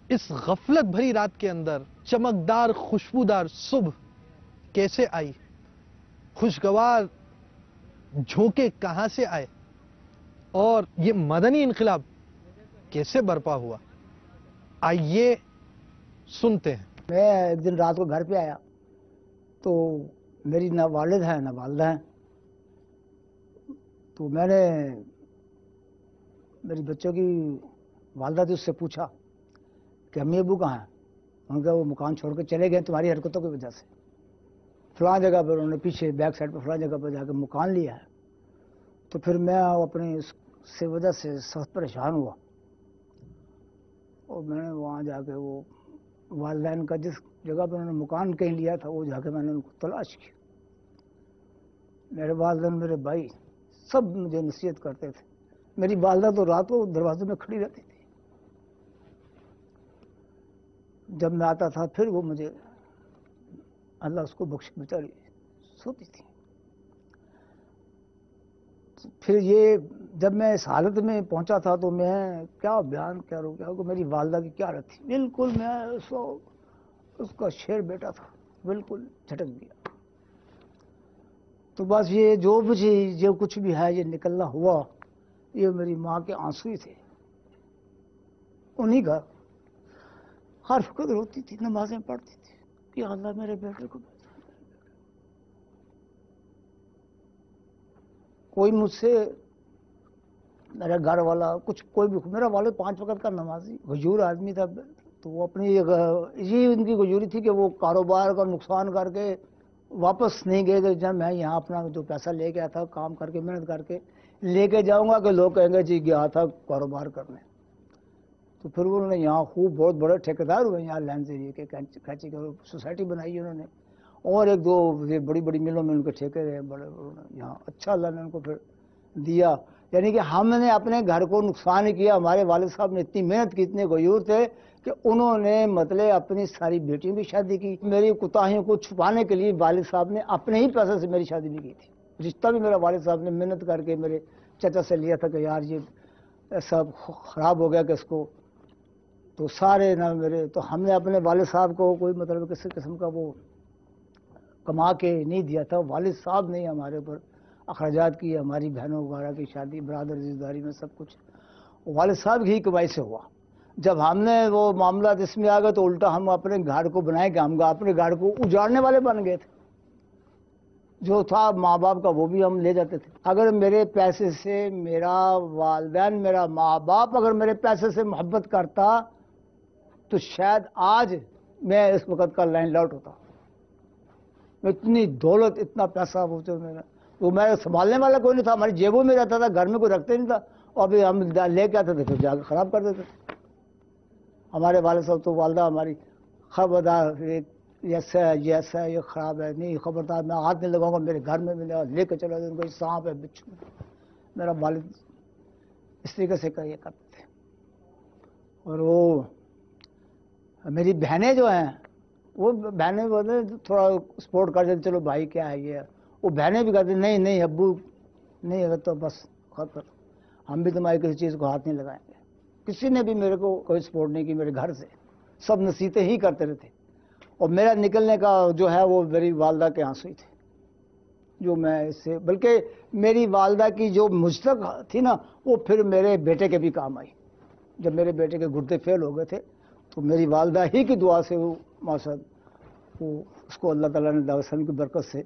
اس غفلت بھری رات کے اندر چمکدار خوشبودار صبح کیسے آئی، خوشگوار جھونکے کہاں سے آئے، اور یہ مدنی انقلاب کیسے برپا ہوا، آئیے سنتے ہیں. میں ایک دن رات کو گھر پہ آیا تو میری نہ والد ہیں نہ والدہ ہیں. تو میں نے میری بچوں کی والدہ تھی، اس سے پوچھا کہ امی ابو کہاں ہیں؟ انہوں نے کہا وہ مکان چھوڑ کے چلے گئے تمہاری حرکتوں کی وجہ سے، فلاں جگہ پر. انہوں نے پیچھے بیک سائڈ پہ فلاں جگہ پر جا کے مکان لیا ہے. تو پھر میں اپنی اس سے وجہ سے سخت پریشان ہوا اور میں نے وہاں جا کے وہ والدین کا جس جگہ پہ انہوں نے مکان کہیں لیا تھا وہ جا کے میں نے ان کو تلاش کیا. میرے والدین میرے بھائی سب مجھے نصیحت کرتے تھے. میری والدہ تو رات کو دروازے میں کھڑی رہتی تھی، جب میں آتا تھا پھر وہ مجھے اللہ اس کو بخش بیچاری سوتی تھی. پھر یہ جب میں اس حالت میں پہنچا تھا تو میں کیا بیان کروں کہ میری والدہ کی کیا حالت تھی. بالکل میں اس کا شیر بیٹا تھا، بالکل جھٹک گیا. تو بس یہ جو کچھ بھی ہے یہ نکلنا ہوا، یہ میری ماں کے آنسو ہی تھے. انہی کا ہر وقت روتی تھی، نمازیں پڑھتی تھی کہ اللہ میرے بیٹے کو. کوئی مجھ سے میرا گھر والا کچھ کوئی بھی، میرا والد 5 وقت کا نمازی غیور آدمی تھا. تو وہ اپنی یہ ان کی غیوری تھی کہ وہ کاروبار کا نقصان کر کے واپس نہیں گئے کہ جب میں یہاں اپنا جو پیسہ لے کے آیا تھا کام کر کے محنت کر کے لے کے جاؤں گا کہ لوگ کہیں گے جی گیا تھا کاروبار کرنے. تو پھر انہوں نے یہاں خوب بہت بڑے ٹھیکیدار ہوئے یہاں لینڈ ایریا کے کینچی کا سوسائٹی بنائی انہوں نے، اور 1-2 بڑی بڑی ملوں میں ان کے ٹھیکے رہے بڑے. یہاں اچھا اللہ نے ان کو پھر دیا. یعنی کہ ہم نے اپنے گھر کو نقصان ہی کیا. ہمارے والد صاحب نے اتنی محنت کی، اتنے غیور تھے کہ انہوں نے مطلب اپنی ساری بیٹیوں کی شادی کی. میری کوتاہیوں کو چھپانے کے لیے والد صاحب نے اپنے ہی پیسے سے میری شادی بھی کی تھی. رشتہ بھی میرا والد صاحب نے محنت کر کے میرے چچا سے لیا تھا کہ یار یہ سب خراب ہو گیا کہ اس کو تو سارے نہ میرے. تو ہم نے اپنے والد صاحب کو کوئی مطلب کسی قسم کا وہ کما کے نہیں دیا تھا. والد صاحب نے ہمارے اوپر اخراجات کیے، ہماری بہنوں وغیرہ کی شادی، برادر رشتہ داری میں سب کچھ والد صاحب کی کمائی سے ہوا. جب ہم نے وہ معاملات اس میں آ گئے تو الٹا ہم اپنے گھر کو بنائے کہ ہم اپنے گھر کو اجاڑنے والے بن گئے تھے. جو تھا ماں باپ کا وہ بھی ہم لے جاتے تھے. اگر میرے پیسے سے میرا والدین میرا ماں باپ اگر میرے پیسے سے محبت کرتا تو شاید آج میں اس وقت کا لینڈ لاٹ ہوتا. اتنی دولت اتنا پیسہ وہ میں سنبھالنے والا کوئی نہیں تھا. ہماری جیبوں میں رہتا تھا، گھر میں کوئی رکھتے نہیں تھا، اور پھر ہم لے کے آتے تھے پھر جا کے خراب کر دیتے تھے. ہمارے والد صاحب تو والدہ ہماری خبردار ایسا ہے یہ خراب ہے، نہیں خبردار میں ہاتھ نہیں لگاؤں گا، میرے گھر میں ملے لے کے چلا جاؤں گا، سانپ ہے بچھو. میرا والد اس طریقے سے یہ کرتے تھے. اور وہ میری بہنیں جو ہیں وہ بہنیں بولتے تھوڑا سپورٹ کر دیتے، چلو بھائی کیا ہے یہ. وہ بہنیں بھی کہتے نہیں ابو نہیں اگر تو بس خطر، ہم بھی تمہاری کسی چیز کو ہاتھ نہیں لگائیں گے. کسی نے بھی میرے کو کوئی سپورٹ نہیں کی میرے گھر سے، سب نصیحتیں ہی کرتے رہتے. اور میرا نکلنے کا جو ہے وہ میری والدہ کے آنسو ہی تھے جو میں اس سے، بلکہ میری والدہ کی جو مجھ تک تھی نا وہ پھر میرے بیٹے کے بھی کام آئی. جب میرے بیٹے کے گردے فیل ہو گئے تھے تو میری والدہ ہی کی دعا سے وہ ماشاء وہ اس کو اللہ تعالیٰ نے دعوت کی برکت سے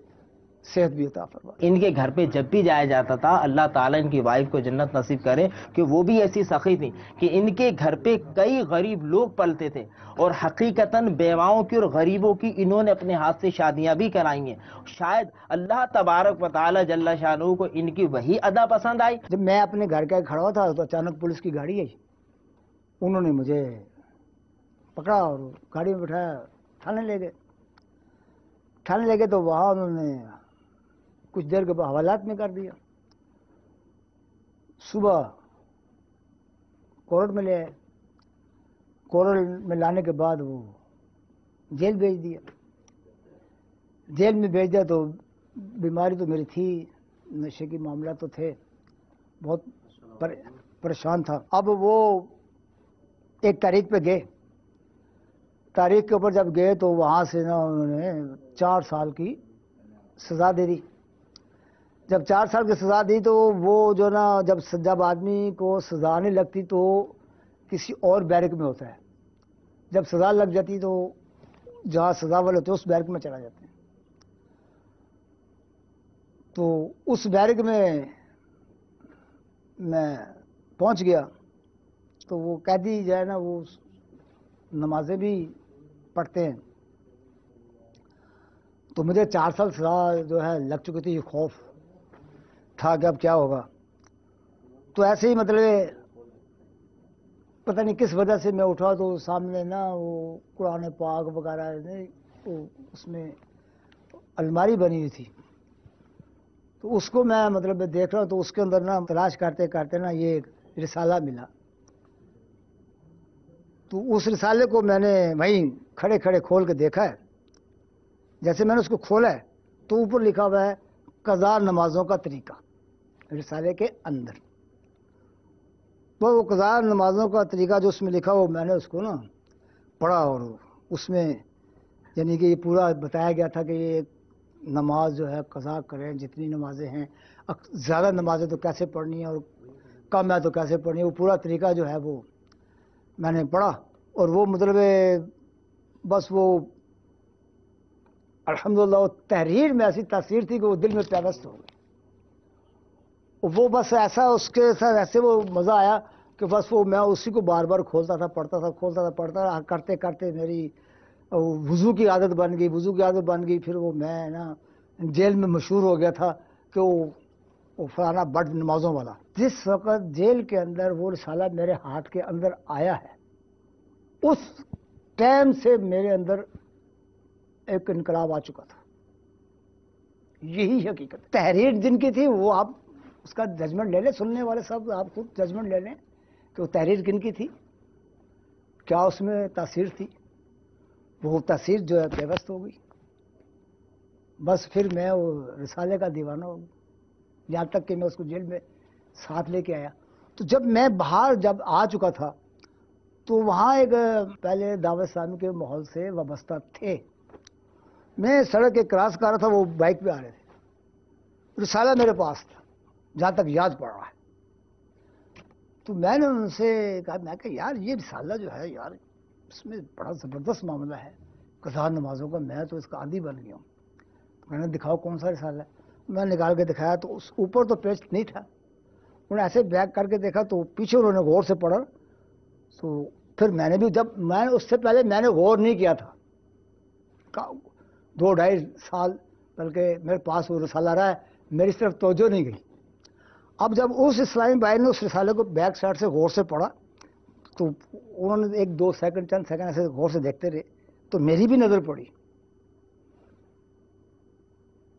صحت بھی عطا فرمائے۔ ان کے گھر پہ جب بھی جایا جاتا تھا، اللہ تعالیٰ ان کی وائف کو جنت نصیب کرے کہ وہ بھی ایسی سخی تھی کہ ان کے گھر پہ کئی غریب لوگ پلتے تھے، اور حقیقتاً بیواؤں کی اور غریبوں کی انہوں نے اپنے ہاتھ سے شادیاں بھی کرائی ہیں۔ شاید اللہ تبارک و تعالیٰ جل شانہ کو ان کی وہی ادا پسند آئی۔ جب میں اپنے گھر کے کھڑا ہوا تھا تو اچانک پولیس کی گاڑی آئی، انہوں نے مجھے پکڑا اور گاڑی میں بٹھایا، تھانے لے گئے۔ تھانے لے گئے تو وہاں انہوں نے کچھ دیر کے بعد حوالات میں کر دیا۔ صبح کورٹ میں لے آئے، کورٹ میں لانے کے بعد وہ جیل بھیج دیا۔ جیل میں بھیج دیا تو بیماری تو میری تھی، نشے کی معاملات تو تھے، بہت پریشان تھا۔ اب وہ ایک تاریخ پہ گئے، تاریخ کے اوپر جب گئے تو وہاں سے نا انہوں نے 4 سال کی سزا دے دی۔ جب 4 سال کی سزا دی تو وہ جو نا جب آدمی کو سزا نہیں لگتی تو کسی اور بیرک میں ہوتا ہے، جب سزا لگ جاتی تو جہاں سزا والے ہوتے ہیں اس بیرک میں چلا جاتے ہیں۔ تو اس بیرک میں پہنچ گیا تو وہ قیدی جو ہے نا وہ نمازیں بھی پڑھتے ہیں، تو مجھے 4 سال سزا جو ہے لگ چکی تھی، یہ خوف تھا کہ اب کیا ہوگا۔ تو ایسے ہی مطلب پتہ نہیں کس وجہ سے میں اٹھا تو سامنے نا وہ قرآن پاک وغیرہ اس میں الماری بنی ہوئی تھی، تو اس کو میں مطلب دیکھ رہا ہوں تو اس کے اندر نا تلاش کرتے کرتے نا یہ ایک رسالہ ملا۔ تو اس رسالے کو میں نے وہیں کھڑے کھڑے کھول کے دیکھا ہے۔ جیسے میں نے اس کو کھولا ہے تو اوپر لکھا ہوا ہے قضا نمازوں کا طریقہ، رسالے کے اندر۔ تو وہ قضا نمازوں کا طریقہ جو اس میں لکھا ہو، میں نے اس کو نا پڑھا، اور اس میں یعنی کہ یہ پورا بتایا گیا تھا کہ یہ نماز جو ہے قضا کریں، جتنی نمازیں ہیں، زیادہ نمازیں تو کیسے پڑھنی ہے اور کم ہے تو کیسے پڑھنی ہے، وہ پورا طریقہ جو ہے وہ میں نے پڑھا۔ اور وہ مطلب بس وہ الحمدللہ وہ تحریر میں ایسی تاثیر تھی کہ وہ دل میں پیوست ہو گئی۔ وہ بس ایسا اس کے ساتھ ایسے وہ مزہ آیا کہ بس وہ میں اسی کو بار بار کھولتا تھا، پڑھتا تھا، کھولتا تھا، پڑھتا رہا، کرتے کرتے میری وضو کی عادت بن گئی، وضو کی عادت بن گئی۔ پھر وہ میں نا جیل میں مشہور ہو گیا تھا کہ وہ فلانا بڑ نمازوں والا۔ جس وقت جیل کے اندر وہ رسالہ میرے ہاتھ کے اندر آیا ہے، اس ٹائم سے میرے اندر ایک انقلاب آ چکا تھا۔ یہی حقیقت تحریر جن کی تھی وہ آپ اس کا ججمنٹ لے لیں، سننے والے سب آپ خود ججمنٹ لے لیں کہ وہ تحریر کن کی تھی، کیا اس میں تاثیر تھی۔ وہ تاثیر جو ہے پیوست ہو گئی، بس پھر میں وہ رسالے کا دیوانہ ہو گیا، یہاں تک کہ میں اس کو جیل میں ساتھ لے کے آیا۔ تو جب میں باہر جب آ چکا تھا تو وہاں ایک پہلے دعوت اسلامی کے ماحول سے وابستہ تھے، میں سڑک کے کراس کر رہا تھا، وہ بائک پہ آ رہے تھے، رسالہ میرے پاس تھا جہاں تک یاد پڑ رہا ہے۔ تو میں نے ان سے کہا، میں کہ یار یہ رسالہ جو ہے یار اس میں بڑا زبردست معاملہ ہے قضا نمازوں کا، میں تو اس کا عادی بن گیا ہوں۔ میں نے دکھاؤ کون سا رسالہ ہے، میں نے نکال کے دکھایا تو اس اوپر تو پیج نہیں تھا، انہوں نے ایسے بیک کر کے دیکھا تو پیچھے انہوں نے غور سے پڑھا۔ تو پھر میں نے بھی جب میں اس سے پہلے میں نے غور نہیں کیا تھا، 2-2.5 سال بلکہ میرے پاس وہ رسالہ رہا ہے، میری طرف توجہ نہیں گئی۔ اب جب اس اسلامی بھائی نے اس رسالے کو بیک سائڈ سے غور سے پڑھا تو انہوں نے 1-2 سیکنڈ چند سیکنڈ ایسے غور سے دیکھتے رہے تو میری بھی نظر پڑی،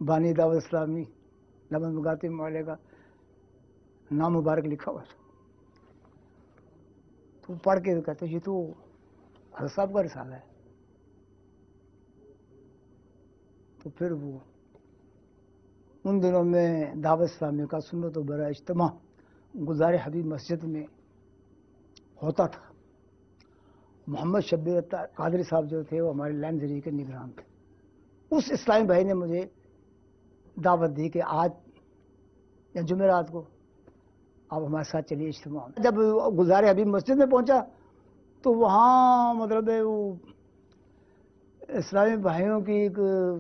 بانی دعوت اسلامی لمن مگاتی محلے کا نام مبارک لکھا ہوا تھا۔ تو پڑھ کے کہتے یہ تو حضرت صاحب کا رسالہ ہے۔ تو پھر وہ ان دنوں میں دعوت اسلامی کا سنت و برا اجتماع گلزار حبیب مسجد میں ہوتا تھا۔ محمد شبیر قادری صاحب جو تھے وہ ہمارے لائن ذریعے کے نگران تھے۔ اس اسلامی بھائی نے مجھے دعوت دی کہ آج یا جمعرات کو آپ ہمارے ساتھ چلیے اجتماع۔ جب گلزار حبیب مسجد میں پہنچا تو وہاں مطلب وہ اسلامی بھائیوں کی ایک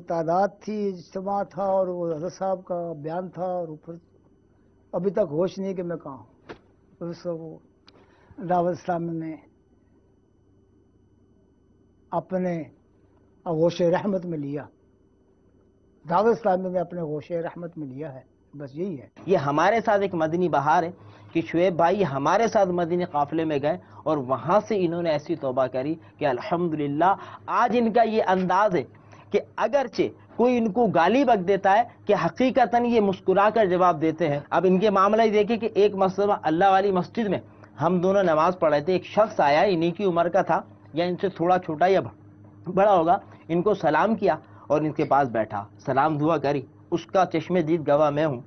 تعداد تھی، اجتماع تھا، اور وہ حضرت صاحب کا بیان تھا، اور اوپر ابھی تک ہوش نہیں کہ میں کہاں ہوں۔ اس وہ دعوت اسلامی میں اپنے آغوش رحمت میں لیا، دعوت اسلامی نے اپنے آغوش رحمت میں لیا ہے، بس یہی ہے۔ یہ ہمارے ساتھ ایک مدنی بہار ہے کہ شعیب بھائی ہمارے ساتھ مدنی قافلے میں گئے اور وہاں سے انہوں نے ایسی توبہ کری کہ الحمدللہ آج ان کا یہ انداز ہے کہ اگرچہ کوئی ان کو گالی بک دیتا ہے کہ حقیقتاً یہ مسکرا کر جواب دیتے ہیں۔ اب ان کے معاملہ ہی دیکھیں کہ ایک مرتبہ اللہ والی مسجد میں ہم دونوں نماز پڑھ رہے تھے، ایک شخص آیا، انہی کی عمر کا تھا یا ان سے تھوڑا چھوٹا یا بڑا ہوگا، ان کو سلام کیا اور ان کے پاس بیٹھا، سلام دعا کری، اس کا چشم دید گواہ میں ہوں۔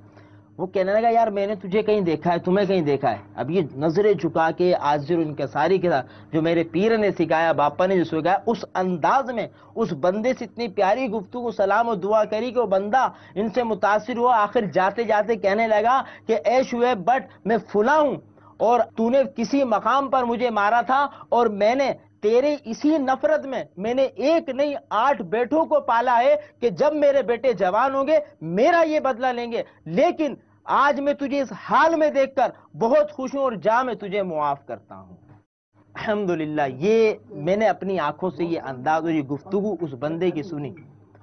وہ کہنے لگا یار میں نے تجھے کہیں دیکھا ہے، تمہیں کہیں دیکھا ہے۔ اب یہ نظریں جھکا کے عاجز انکساری کے ساتھ جو میرے پیر نے سکھایا، باپا نے جو سکھایا، اس انداز میں اس بندے سے اتنی پیاری گفتگو، سلام و دعا کری کہ وہ بندہ ان سے متاثر ہوا، آخر جاتے جاتے کہنے لگا کہ اے شعیب بٹ میں فلاں ہوں اور تو نے کسی مقام پر مجھے مارا تھا، اور میں نے تیرے اسی نفرت میں نے ایک نہیں 8 بیٹوں کو پالا ہے کہ جب میرے بیٹے جوان ہوں گے میرا یہ بدلہ لیں گے، لیکن آج میں تجھے اس حال میں دیکھ کر بہت خوش ہوں اور جا میں تجھے معاف کرتا ہوں۔ الحمدللہ یہ میں نے اپنی آنکھوں سے یہ انداز اور یہ گفتگو اس بندے کی سنی،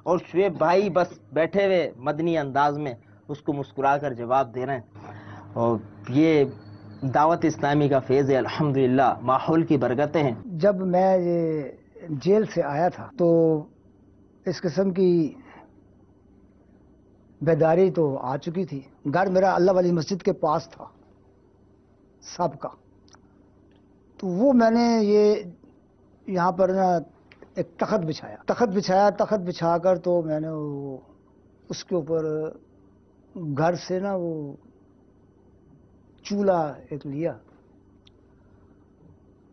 اور شعیب بھائی بس بیٹھے ہوئے مدنی انداز میں اس کو مسکرا کر جواب دے رہے ہیں، اور یہ دعوت اسلامی کا فیض ہے الحمدللہ، ماحول کی برکتیں ہیں۔ جب میں یہ جیل سے آیا تھا تو اس قسم کی بیداری تو آ چکی تھی۔ گھر میرا اللہ والی مسجد کے پاس تھا سب کا، تو وہ میں نے یہ یہاں پر نا ایک تخت بچھا کر تو میں نے اس کے اوپر گھر سے نا وہ چولہا ایک لیا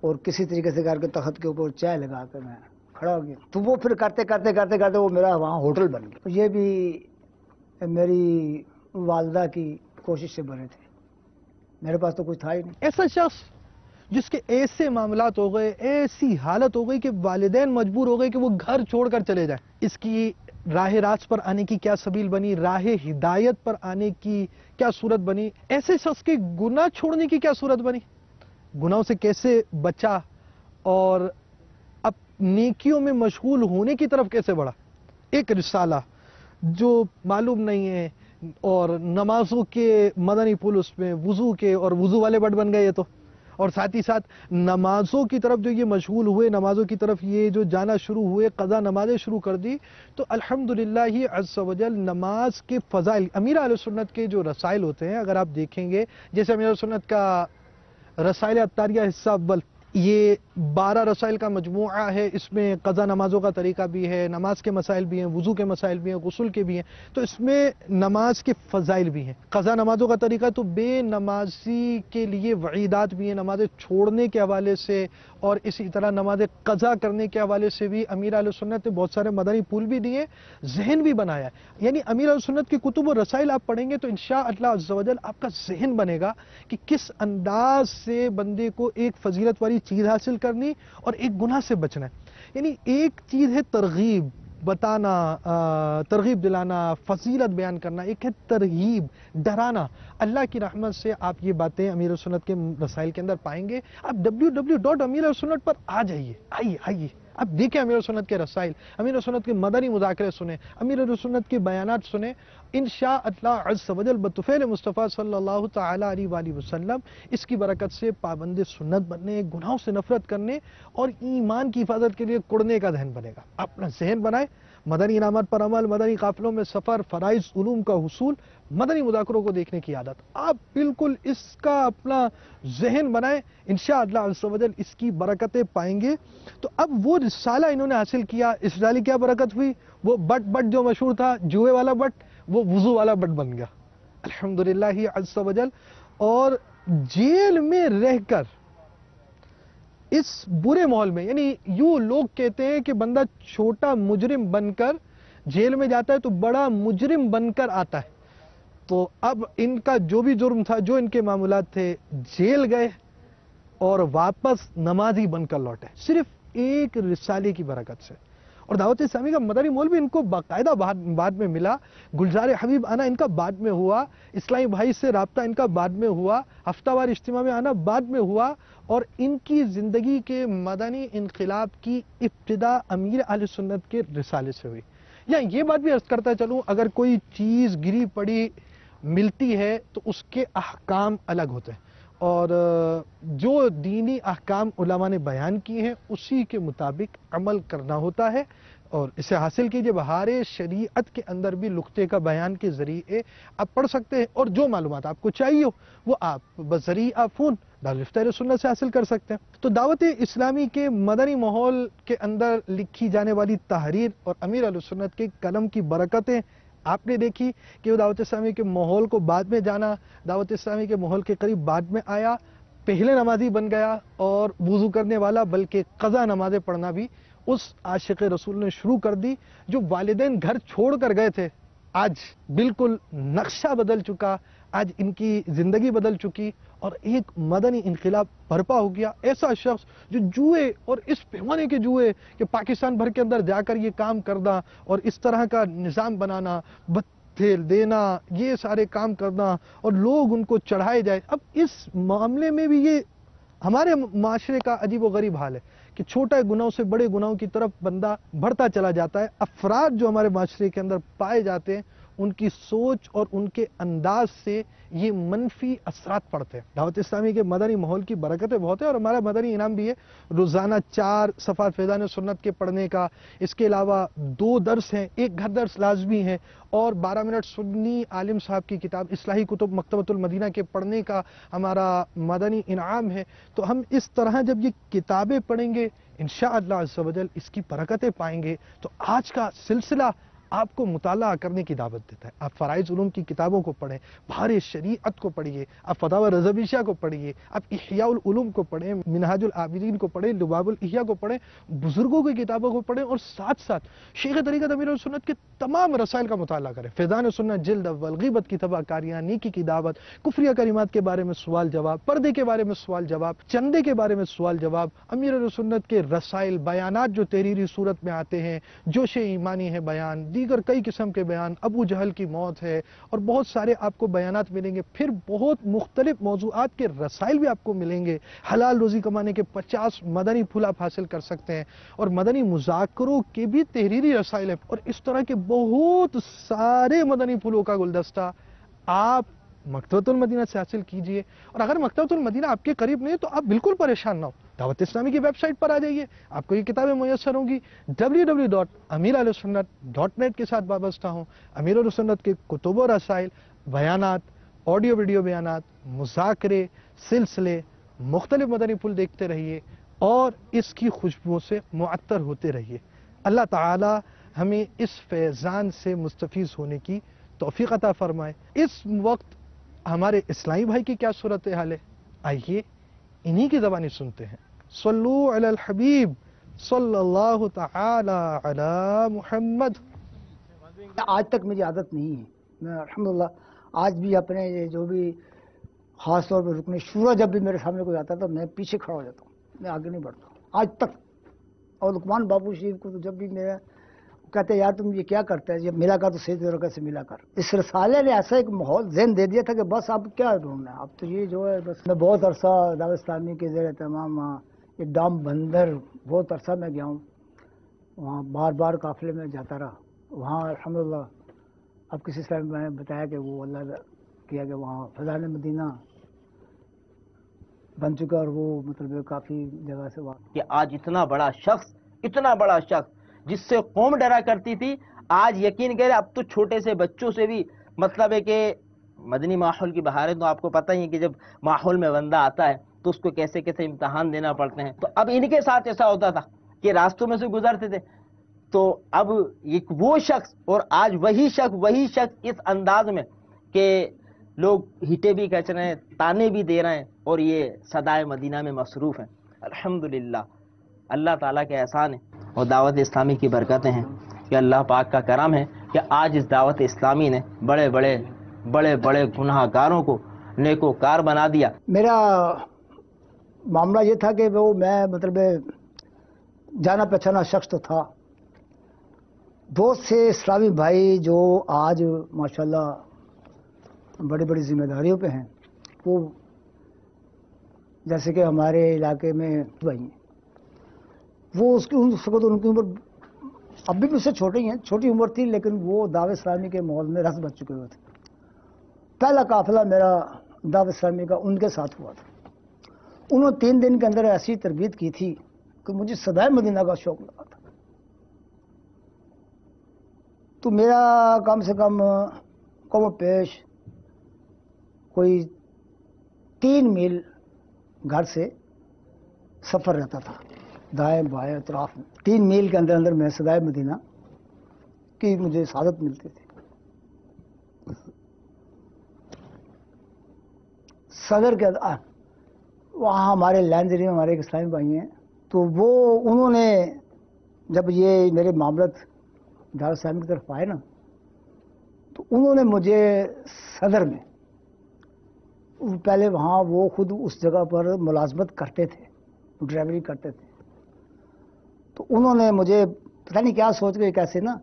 اور کسی طریقے سے کر کے تخت کے اوپر چائے لگا کر میں کھڑا ہو گیا، تو وہ پھر کرتے وہ میرا وہاں ہوٹل بن گیا۔ یہ بھی میری والدہ کی کوشش سے بنے تھے، میرے پاس تو کچھ تھا ہی نہیں۔ ایسا شخص جس کے ایسے معاملات ہو گئے، ایسی حالت ہو گئی کہ والدین مجبور ہو گئے کہ وہ گھر چھوڑ کر چلے جائیں، اس کی راہ راست پر آنے کی کیا سبیل بنی، راہ ہدایت پر آنے کی کیا صورت بنی، ایسے شخص کے گناہ چھوڑنے کی کیا صورت بنی، گناہوں سے کیسے بچا اور اب نیکیوں میں مشغول ہونے کی طرف کیسے بڑھا۔ ایک رسالہ جو معلوم نہیں ہے، اور نمازوں کے مدنی پھول اس میں وضو کے، اور وضو والے بٹ بن گئے یہ تو، اور ساتھ ہی ساتھ نمازوں کی طرف جو یہ مشغول ہوئے، نمازوں کی طرف یہ جو جانا شروع ہوئے، قضا نمازیں شروع کر دی، تو الحمدللہ ہی عز و جل نماز کے فضائل، امیر اہل سنت کے جو رسائل ہوتے ہیں اگر آپ دیکھیں گے، جیسے امیر اہل سنت کا رسائل عطاریہ حصہ اول، یہ 12 رسائل کا مجموعہ ہے، اس میں قضا نمازوں کا طریقہ بھی ہے، نماز کے مسائل بھی ہیں، وضو کے مسائل بھی ہیں، غسل کے بھی ہیں، تو اس میں نماز کے فضائل بھی ہیں۔ قضا نمازوں کا طریقہ تو بے نمازی کے لیے وعیدات بھی ہیں، نمازیں چھوڑنے کے حوالے سے، اور اسی طرح نماز قضا کرنے کے حوالے سے بھی امیر اہل سنت نے بہت سارے مدنی پھول بھی دیے، ذہن بھی بنایا ہے۔ یعنی امیر اہل سنت کی کتب و رسائل آپ پڑھیں گے تو انشاءاللہ عز و جل آپ کا ذہن بنے گا کہ کس انداز سے بندے کو ایک فضیلت والی چیز حاصل کرنی اور ایک گناہ سے بچنا ہے۔ یعنی ایک چیز ہے ترغیب بتانا، ترغیب دلانا، فضیلت بیان کرنا، ایک ہے ترہیب، ڈرانا۔ اللہ کی رحمت سے آپ یہ باتیں امیر سنت کے رسائل کے اندر پائیں گے۔ آپ www.amiralsunnat پر آ جائیے، آئیے آپ دیکھیں امیر سنت کے رسائل، امیر سنت کے مدنی مذاکرے سنیں، امیر سنت کے بیانات سنیں، انشاءاللہ عز و جل بطفیل مصطفیٰ صلی اللہ تعالی علیہ وآلہ وسلم اس کی برکت سے پابند سنت بننے، گناہوں سے نفرت کرنے اور ایمان کی حفاظت کے لیے کڑنے کا ذہن بنے گا۔ اپنا ذہن بنائے، مدنی انعامات پر عمل، مدنی قافلوں میں سفر، فرائض علوم کا حصول، مدنی مذاکروں کو دیکھنے کی عادت، آپ بالکل اس کا اپنا ذہن بنائیں، انشاءاللہ عز و جل اس کی برکتیں پائیں گے۔ تو اب وہ رسالہ انہوں نے حاصل کیا، اس رسالے کی کیا برکت ہوئی، وہ بٹ جو مشہور تھا جوئے والا بٹ، وہ وضو والا بٹ بن گیا الحمدللہ عز و جل۔ اور جیل میں رہ کر اس برے ماحول میں، یعنی یوں لوگ کہتے ہیں کہ بندہ چھوٹا مجرم بن کر جیل میں جاتا ہے تو بڑا مجرم بن کر آتا ہے، تو اب ان کا جو بھی جرم تھا، جو ان کے معاملات تھے، جیل گئے اور واپس نمازی بن کر لوٹے، صرف ایک رسالے کی برکت سے۔ اور دعوت اسلامی کا مدنی ماحول بھی ان کو باقاعدہ بعد میں ملا. گلزار حبیب آنا ان کا بعد میں ہوا, اسلامی بھائی سے رابطہ ان کا بعد میں ہوا, ہفتہ وار اجتماع میں آنا بعد میں ہوا, اور ان کی زندگی کے مدنی انقلاب کی ابتدا امیر اہل سنت کے رسالے سے ہوئی. یا یہ بات بھی عرض کرتا چلوں, اگر کوئی چیز گری پڑی ملتی ہے تو اس کے احکام الگ ہوتے ہیں, اور جو دینی احکام علماء نے بیان کیے ہیں اسی کے مطابق عمل کرنا ہوتا ہے. اور اسے حاصل کیجئے بہار شریعت کے اندر بھی نقطے کا بیان کے ذریعے آپ پڑھ سکتے ہیں, اور جو معلومات آپ کو چاہیے ہو وہ آپ بذریعہ فون دارالفتہ اہل سنت سے حاصل کر سکتے ہیں. تو دعوت اسلامی کے مدنی ماحول کے اندر لکھی جانے والی تحریر اور امیر اہل سنت کے قلم کی برکتیں آپ نے دیکھی کہ وہ دعوت اسلامی کے ماحول کو بعد میں جانا, دعوت اسلامی کے ماحول کے قریب بعد میں آیا, پہلے نمازی بن گیا اور وضو کرنے والا بلکہ قضا نمازیں پڑھنا بھی اس عاشق رسول نے شروع کر دی. جو والدین گھر چھوڑ کر گئے تھے آج بالکل نقشہ بدل چکا, آج ان کی زندگی بدل چکی اور ایک مدنی انقلاب برپا ہو گیا. ایسا شخص جو جوئے اور اس پیمانے کے جوئے کہ پاکستان بھر کے اندر جا کر یہ کام کرنا اور اس طرح کا نظام بنانا, بتھیل دینا, یہ سارے کام کرنا اور لوگ ان کو چڑھائے جائے. اب اس معاملے میں بھی یہ ہمارے معاشرے کا عجیب و غریب حال ہے کہ چھوٹے گناہوں سے بڑے گناہوں کی طرف بندہ بڑھتا چلا جاتا ہے. افراد جو ہمارے معاشرے کے اندر پائے جاتے ہیں ان کی سوچ اور ان کے انداز سے یہ منفی اثرات پڑتے ہیں. دعوت اسلامی کے مدنی ماحول کی برکتیں بہت ہیں, اور ہمارا مدنی انعام بھی ہے روزانہ 4 صفحات فیضان سنت کے پڑھنے کا. اس کے علاوہ 2 درس ہیں, ایک گھر درس لازمی ہے, اور 12 منٹ سنی عالم صاحب کی کتاب اصلاحی کتب مکتبۃ المدینہ کے پڑھنے کا ہمارا مدنی انعام ہے. تو ہم اس طرح جب یہ کتابیں پڑھیں گے انشاءاللہ عز و جل اس کی برکتیں پائیں گے. تو آج کا سلسلہ آپ کو مطالعہ کرنے کی دعوت دیتا ہے. آپ فرائض علوم کی کتابوں کو پڑھیں, بہار شریعت کو پڑھیے, آپ فتاوی رضویہ کو پڑھیے, آپ احیاء العلوم کو پڑھیں, منہاج العابدین کو پڑھیں, لباب الاحیاء کو پڑھیں, بزرگوں کی کتابوں کو پڑھیں, اور ساتھ ساتھ شیخ طریقت امیر السنت کے تمام رسائل کا مطالعہ کریں. فیضان سنت جلد اول, غیبت کی تباہ کاریاں, نیکی کی دعوت, کفریہ کلمات کے بارے میں سوال جواب, پردے کے بارے میں سوال جواب, چندے کے بارے میں سوال جواب, امیر السنت کے رسائل, بیانات جو تحریری صورت میں آتے ہیں, جوش ایمانی ہے بیان, دیگر کئی قسم کے بیان, ابو جہل کی موت ہے, اور بہت سارے آپ کو بیانات ملیں گے. پھر بہت مختلف موضوعات کے رسائل بھی آپ کو ملیں گے. حلال روزی کمانے کے 50 مدنی پھول آپ حاصل کر سکتے ہیں, اور مدنی مذاکروں کے بھی تحریری رسائل ہیں, اور اس طرح کے بہت سارے مدنی پھولوں کا گلدستہ آپ مکتبۃ المدینہ سے حاصل کیجئے. اور اگر مکتبۃ المدینہ آپ کے قریب نہیں تو آپ بالکل پریشان نہ ہو, دعوت اسلامی کی ویب سائٹ پر آ جائیے, آپ کو یہ کتابیں میسر ہوں گی. www.amiralsunnat.net کے ساتھ وابستہ ہوں. امیر السنت کے کتب و رسائل, بیانات, آڈیو ویڈیو بیانات, مذاکرے, سلسلے, مختلف مدنی پھول دیکھتے رہیے اور اس کی خوشبو سے معطر ہوتے رہیے. اللہ تعالی ہمیں اس فیضان سے مستفیض ہونے کی توفیق عطا فرمائے. اس وقت ہمارے اسلامی بھائی کی کیا صورتحال ہے, آئیے انہی کی زبانی سنتے ہیں. صلو علی الحبیب صلی اللہ تعالی علی محمد. آج تک میری عادت نہیں ہے, میں الحمدللہ آج بھی اپنے یہ جو بھی خاص طور پہ رکن شورا جب بھی میرے سامنے کوئی آتا تھا میں پیچھے کھڑا ہو جاتا ہوں, میں آگے نہیں بڑھتا ہوں آج تک. اور لقمان بابو شریف کو تو جب بھی میرا کہتے ہیں یار تم یہ کیا کرتا ہے, جب ملا کر تو صحیح طریقے سے ملا کر. اس رسالے نے ایسا ایک ماحول ذہن دے دیا تھا کہ بس اب کیا ڈھونڈنا ہے, اب تو یہ جو ہے بس. میں بہت عرصہ دعوت اسلامی کے زیر اہتمام وہاں یہ ڈام بندر بہت عرصہ میں گیا ہوں, وہاں بار بار قافلے میں جاتا رہا. وہاں الحمدللہ اب کسی طرح میں نے بتایا کہ وہ اللہ کیا کہ وہاں فیضان مدینہ بن چکا, اور وہ مطلب کافی جگہ سے وہاں کہ آج اتنا بڑا شخص جس سے قوم ڈرا کرتی تھی, آج یقین کرے اب تو چھوٹے سے بچوں سے بھی مطلب ہے کہ مدنی ماحول کی بہاریں تو آپ کو پتہ ہی ہے کہ جب ماحول میں بندہ آتا ہے تو اس کو کیسے کیسے امتحان دینا پڑتے ہیں. تو اب ان کے ساتھ ایسا ہوتا تھا کہ راستوں میں سے گزرتے تھے تو اب یہ وہ شخص اور آج وہی شخص اس انداز میں کہ لوگ ہیٹے بھی کھینچ رہے ہیں, تانے بھی دے رہے ہیں, اور یہ صدائے مدینہ میں مصروف ہیں. الحمدللہ اللہ تعالیٰ کے احسان ہے اور دعوت اسلامی کی برکتیں ہیں کہ اللہ پاک کا کرم ہے کہ آج اس دعوت اسلامی نے بڑے بڑے گناہ گاروں کو نیکوکار بنا دیا. میرا معاملہ یہ تھا کہ وہ میں مطلب جانا پہچانا شخص تو تھا, بہت سے اسلامی بھائی جو آج ماشاءاللہ بڑی بڑی ذمہ داریوں پہ ہیں، وہ جیسے کہ ہمارے علاقے میں بھائی ہیں، وہ اس وقت ان کی عمر ابھی بھی اس سے چھوٹی ہیں، چھوٹی عمر تھی، لیکن وہ دعوت اسلامی کے ماحول میں رس بچ چکے ہوئے تھے۔ پہلا قافلہ میرا دعوت اسلامی کا ان کے ساتھ ہوا تھا۔ انہوں نے 3 دن کے اندر ایسی تربیت کی تھی کہ مجھے سدائے مدینہ کا شوق لگا تھا۔ تو میرا کم سے کم و پیش کوئی 3 میل گھر سے سفر رہتا تھا، دائیں بائیں اطراف میں 3 میل کے اندر اندر میں سدائے مدینہ کی مجھے سعادت ملتی تھی۔ صدر کے وہاں ہمارے لائن ذریعے ہمارے ایک اسلامی بھائی ہیں، تو وہ انہوں نے جب یہ میرے معاملت دار اسلامی کی طرف آئے نا، تو انہوں نے مجھے صدر میں، پہلے وہاں وہ خود اس جگہ پر ملازمت کرتے تھے، ڈرائیوری کرتے تھے، تو انہوں نے مجھے پتہ نہیں کیا سوچ کے کیسے نا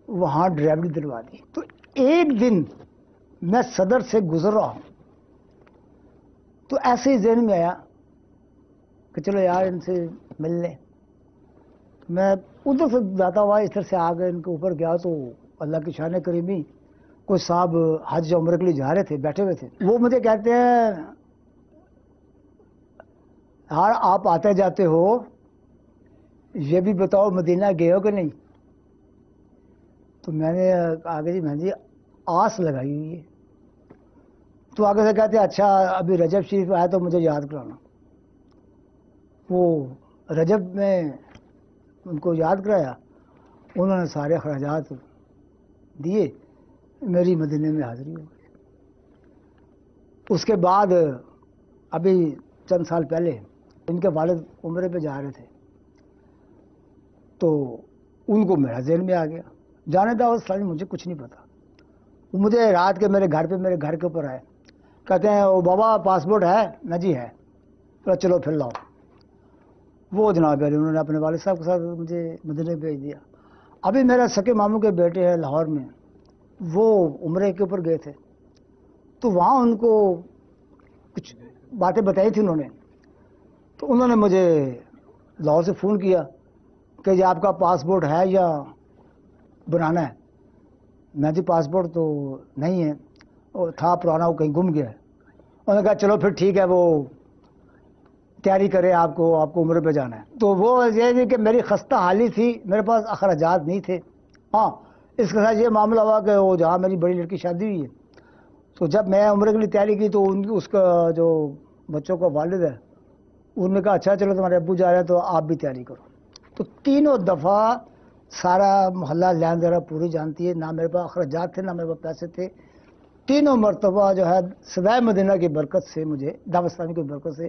وہاں ڈرائیوری دلوا دی۔ تو ایک دن میں صدر سے گزر رہا ہوں، تو ایسے ہی ذہن میں آیا کہ چلو یار ان سے مل لیں۔ میں ادھر سے جاتا ہوا ادھر سے آگے ان کے اوپر گیا، تو اللہ کی شان کریمی کوئی صاحب حج عمرہ کے لیے جا رہے تھے، بیٹھے ہوئے تھے۔ وہ مجھے کہتے ہیں یار آپ آتے جاتے ہو، یہ بھی بتاؤ مدینہ گئے ہو کہ نہیں؟ تو میں نے آگے جی آس لگائی ہوئی ہے۔ تو آگے سے کہتے ہیں اچھا ابھی رجب شریف آیا تو مجھے یاد کرانا۔ وہ رجب میں ان کو یاد کرایا، انہوں نے سارے اخراجات دیے، میری مدینے میں حاضری ہو گئی۔ اس کے بعد ابھی چند سال پہلے ان کے والد عمرے پہ جا رہے تھے، تو ان کو میرا ذہن میں آ گیا، جانے دا اسلامی مجھے کچھ نہیں پتا۔ وہ مجھے رات کے میرے گھر کے اوپر آئے، کہتے ہیں او بابا پاسپورٹ ہے نا؟ جی ہے۔ چلو پھر لاؤ۔ وہ جناب علی انہوں نے اپنے والد صاحب کے ساتھ مجھے مدینے بھیج دیا۔ ابھی میرے سکے ماموں کے بیٹے ہیں لاہور میں، وہ عمرے کے اوپر گئے تھے، تو وہاں ان کو کچھ باتیں بتائی تھی انہوں نے، تو انہوں نے مجھے لاہور سے فون کیا کہ یہ آپ کا پاسپورٹ ہے یا بنانا ہے؟ میں جی پاسپورٹ تو نہیں ہے، اور تھا پرانا، وہ کہیں گم گیا ہے۔ انہوں نے کہا چلو پھر ٹھیک ہے، وہ تیاری کرے، آپ کو عمرے پہ جانا ہے۔ تو وہ یہ نہیں کہ میری خستہ حالی تھی، میرے پاس اخراجات نہیں تھے۔ ہاں اس کے ساتھ یہ معاملہ ہوا کہ وہ جہاں میری بڑی لڑکی شادی ہوئی ہے، تو جب میں عمرے کے لیے تیاری کی تو اس کا جو بچوں کا والد ہے، انہوں نے کہا اچھا چلو تمہارے ابو جا رہے ہیں تو آپ بھی تیاری کرو۔ تو 3 دفعہ سارا محلہ لین دین پوری جانتی ہے، نہ میرے پاس اخراجات تھے نہ میرے پاس پیسے تھے۔ 3 مرتبہ جو ہے سدائے مدینہ کی برکت سے، مجھے دعوت اسلامی کی برکت سے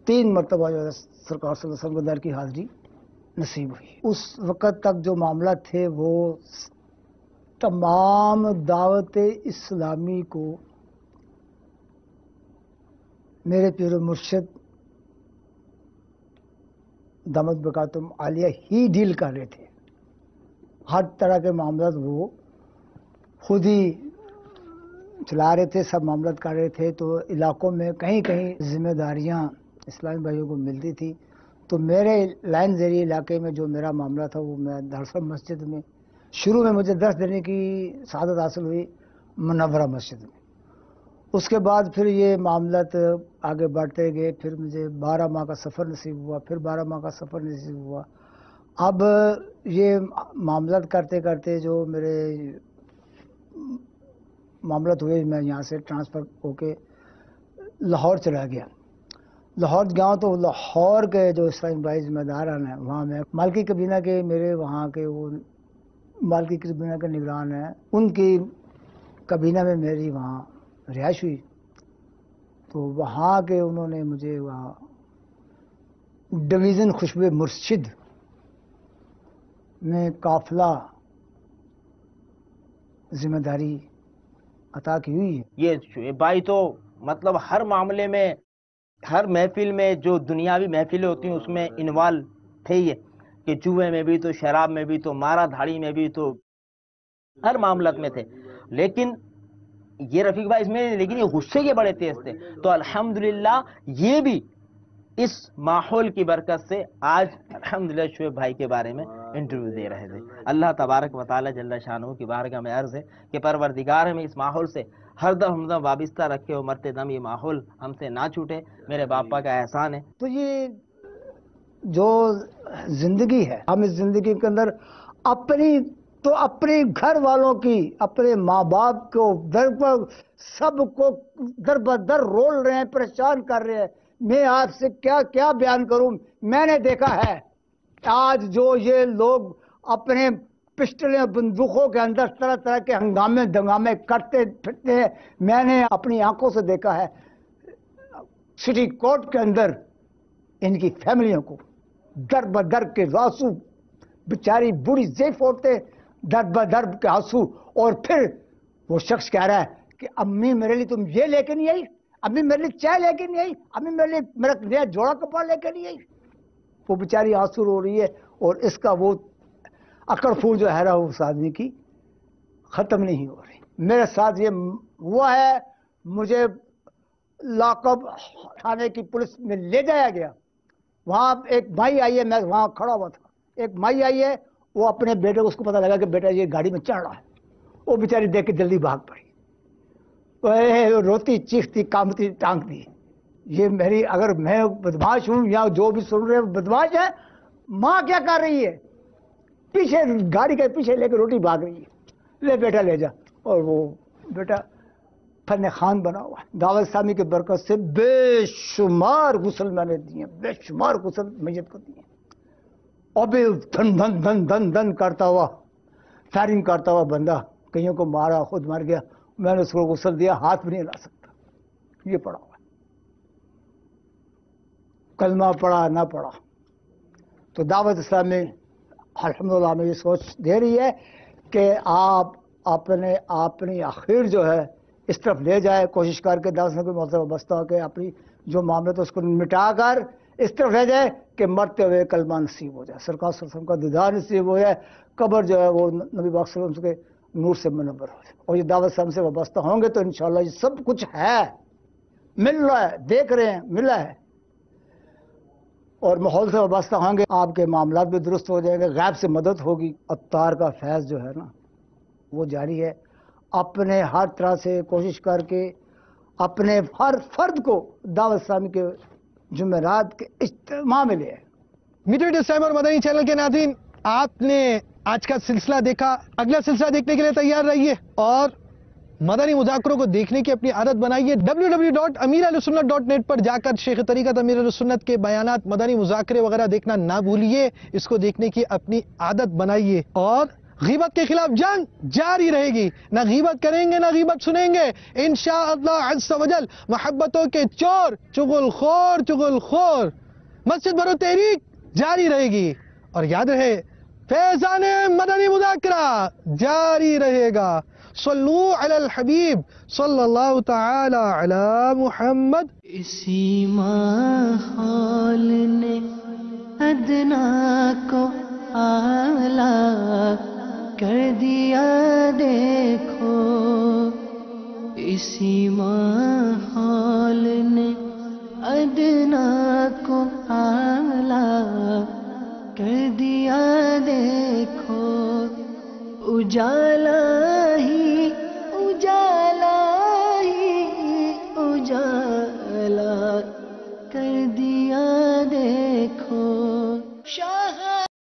3 مرتبہ جو ہے سرکار صلی اللہ علیہ وسلم کی حاضری نصیب ہوئی۔ اس وقت تک جو معاملات تھے وہ تمام دعوت اسلامی کو میرے پیر و مرشد دامت برکاتہم عالیہ ہی ڈیل کر رہے تھے۔ ہر طرح کے معاملات وہ خود ہی چلا رہے تھے، سب معاملات کر رہے تھے۔ تو علاقوں میں کہیں کہیں ذمہ داریاں اسلامی بھائیوں کو ملتی تھی، تو میرے لائن ذریعے علاقے میں جو میرا معاملہ تھا وہ میں دارالسلام مسجد میں، شروع میں مجھے 10 دینے کی سعادت حاصل ہوئی منورہ مسجد میں۔ اس کے بعد پھر یہ معاملات آگے بڑھتے گئے، پھر مجھے 12 ماہ کا سفر نصیب ہوا، پھر 12 ماہ کا سفر نصیب ہوا۔ اب یہ معاملات کرتے کرتے جو میرے معاملات ہوئے، میں یہاں سے ٹرانسفر ہو کے لاہور چلا گیا۔ لاہور گیا تو لاہور کے جو اسلامی بھائی ذمہ داران ہیں، وہاں میں مالکی کابینہ کے میرے وہاں کے وہ مالکی کابینہ کے نگران ہیں، ان کی کابینہ میں میری وہاں رہائش ہوئی۔ تو وہاں کے انہوں نے مجھے وہاں ڈویژن خوشبو مرشد میں قافلہ ذمہ داری عطا کی ہوئی ہے۔ یہ بھائی تو مطلب ہر معاملے میں، ہر محفل میں جو دنیاوی محفلیں ہوتی ہیں اس میں انوالو تھے، یہ کہ جوئے میں بھی تو، شراب میں بھی تو، مارا دھاڑی میں بھی تو، ہر معاملات میں تھے، لیکن یہ رفیق بھائی اس میں، لیکن یہ غصے کے بڑے تیز تھے. تو الحمدللہ یہ بھی اس ماحول کی برکت سے آج الحمدللہ شعیب بھائی کے بارے میں انٹرویو دے رہے تھے. اللہ تبارک و تعالی جل شانہ کی بارگاہ میں عرض ہے کہ پروردگار ہمیں اس ماحول سے ہر دم وابستہ رکھے اور مرتے دم یہ ماحول ہم سے نہ چھوٹے. میرے باپا کا احسان ہے. تو یہ جو زندگی ہے، ہم اس زندگی کے اندر اپنے گھر والوں کی، اپنے ماں باپ کو در پر سب کو در بدر رول رہے ہیں، پریشان کر رہے ہیں. میں آپ سے کیا کیا بیان کروں. میں نے دیکھا ہے آج جو یہ لوگ اپنے پسٹلیں بندوقوں کے اندر طرح طرح کے ہنگامے دنگامے کرتے پھرتے ہیں. میں نے اپنی آنکھوں سے دیکھا ہے سٹی کورٹ کے اندر ان کی فیملیوں کو در بدر کے آنسو، بیچاری بوڑھی زیف عورتیں در بدر کے آنسو. اور پھر وہ شخص کہہ رہا ہے کہ امی میرے لیے تم یہ لے کے نہیں آئی، امی میرے لیے چائے لے کے نہیں آئی، امی میرے لیے میرا نیا جوڑا کپڑا لے کے نہیں آئی. وہ بیچاری آنسو رو رہی ہے اور اس کا وہ اکڑ پھوڑ جو ہے اس آدمی کی ختم نہیں ہو رہی. میرے ساتھ یہ ہوا ہے، مجھے لاک اپ تھانے کی پولیس میں لے جایا گیا. وہاں ایک مائی آئی ہے، میں وہاں کھڑا ہوا تھا، ایک مائی آئی ہے، وہ اپنے بیٹے کو، اس کو پتہ لگا کہ بیٹا یہ گاڑی میں چڑھ رہا ہے، وہ بیچاری دیکھ کے جلدی بھاگ پڑی. روتی چیختی کامتی ٹانگتی. یہ میری، اگر میں بدماش ہوں یا جو بھی سن رہے بدماش ہے، ماں کیا کر رہی ہے؟ پیچھے گاڑی کے پیچھے لے کے روٹی بھاگ رہی ہے. لے بیٹا لے جا. اور وہ بیٹا فن خان بنا ہوا ہے. دعوت اسلامی کی برکت سے بے شمار غسل میں نے دیے، بے شمار غسل میت کو دیے. اور بھی دھن دھن دھن دھن دھن کرتا ہوا، فائرنگ کرتا ہوا بندہ کئیوں کو مارا، خود مر گیا. میں نے اس کو غسل دیا، ہاتھ بھی نہیں لا سکتا. یہ پڑا ہوا، کلمہ پڑھا نہ پڑھا. تو دعوت اسلامی الحمدللہ میں یہ سوچ دے رہی ہے کہ آپ اپنی آخر جو ہے اس طرف لے جائے، کوشش کر کے دعوت اسلامی کو وابستہ ہو کے اپنی جو معاملے تو اس کو مٹا کر اس طرف لے جائے کہ مرتے ہوئے کلمہ نصیب ہو جائے، سرکار صلی اللہ علیہ وسلم کا دیدار نصیب ہو جائے، قبر جو ہے وہ نبی پاک صلی اللہ علیہ وسلم کے نور سے منور ہو جائے. اور یہ دعوت اسلام سے وابستہ ہوں گے تو انشاءاللہ یہ سب کچھ ہے، مل رہا ہے، دیکھ رہے ہیں، ملا ہے. اور ماحول سے وابستہ ہوں گے، آپ کے معاملات بھی درست ہو جائیں گے، غیب سے مدد ہوگی. عطار کا فیض جو ہے نا وہ جاری ہے. اپنے ہر طرح سے کوشش کر کے اپنے ہر فرد کو دعوت اسلامی کے جمعرات کے اجتماع میں لے آئے. میٹھے میٹھے اسلام اور مدنی چینل کے ناظرین، آپ نے آج کا سلسلہ دیکھا. اگلا سلسلہ دیکھنے کے لیے تیار رہیے اور مدنی مذاکروں کو دیکھنے کی اپنی عادت بنائیے. www.amirahlusunnat.net پر جا کر شیخ طریقت امیر اہل سنت کے بیانات، مدنی مذاکرے وغیرہ دیکھنا نہ بھولیے. اس کو دیکھنے کی اپنی عادت بنائیے. اور غیبت کے خلاف جنگ جاری رہے گی. نہ غیبت کریں گے، نہ غیبت سنیں گے. انشاءاللہ عز و جل محبتوں کے چور، چغل خور مسجد بھرو تحریک جاری رہے گی. اور یاد رہے، فیضان مدنی مذاکرہ جاری رہے گا. صلو علی الحبیب صلی اللہ تعالی علی محمد. اسی ماحول نے ادنا کو اعلیٰ کر دیا دیکھو. اسی ماحول نے ادنا کو اعلیٰ کر دیا دیکھو. اجالا ہی اجالا کر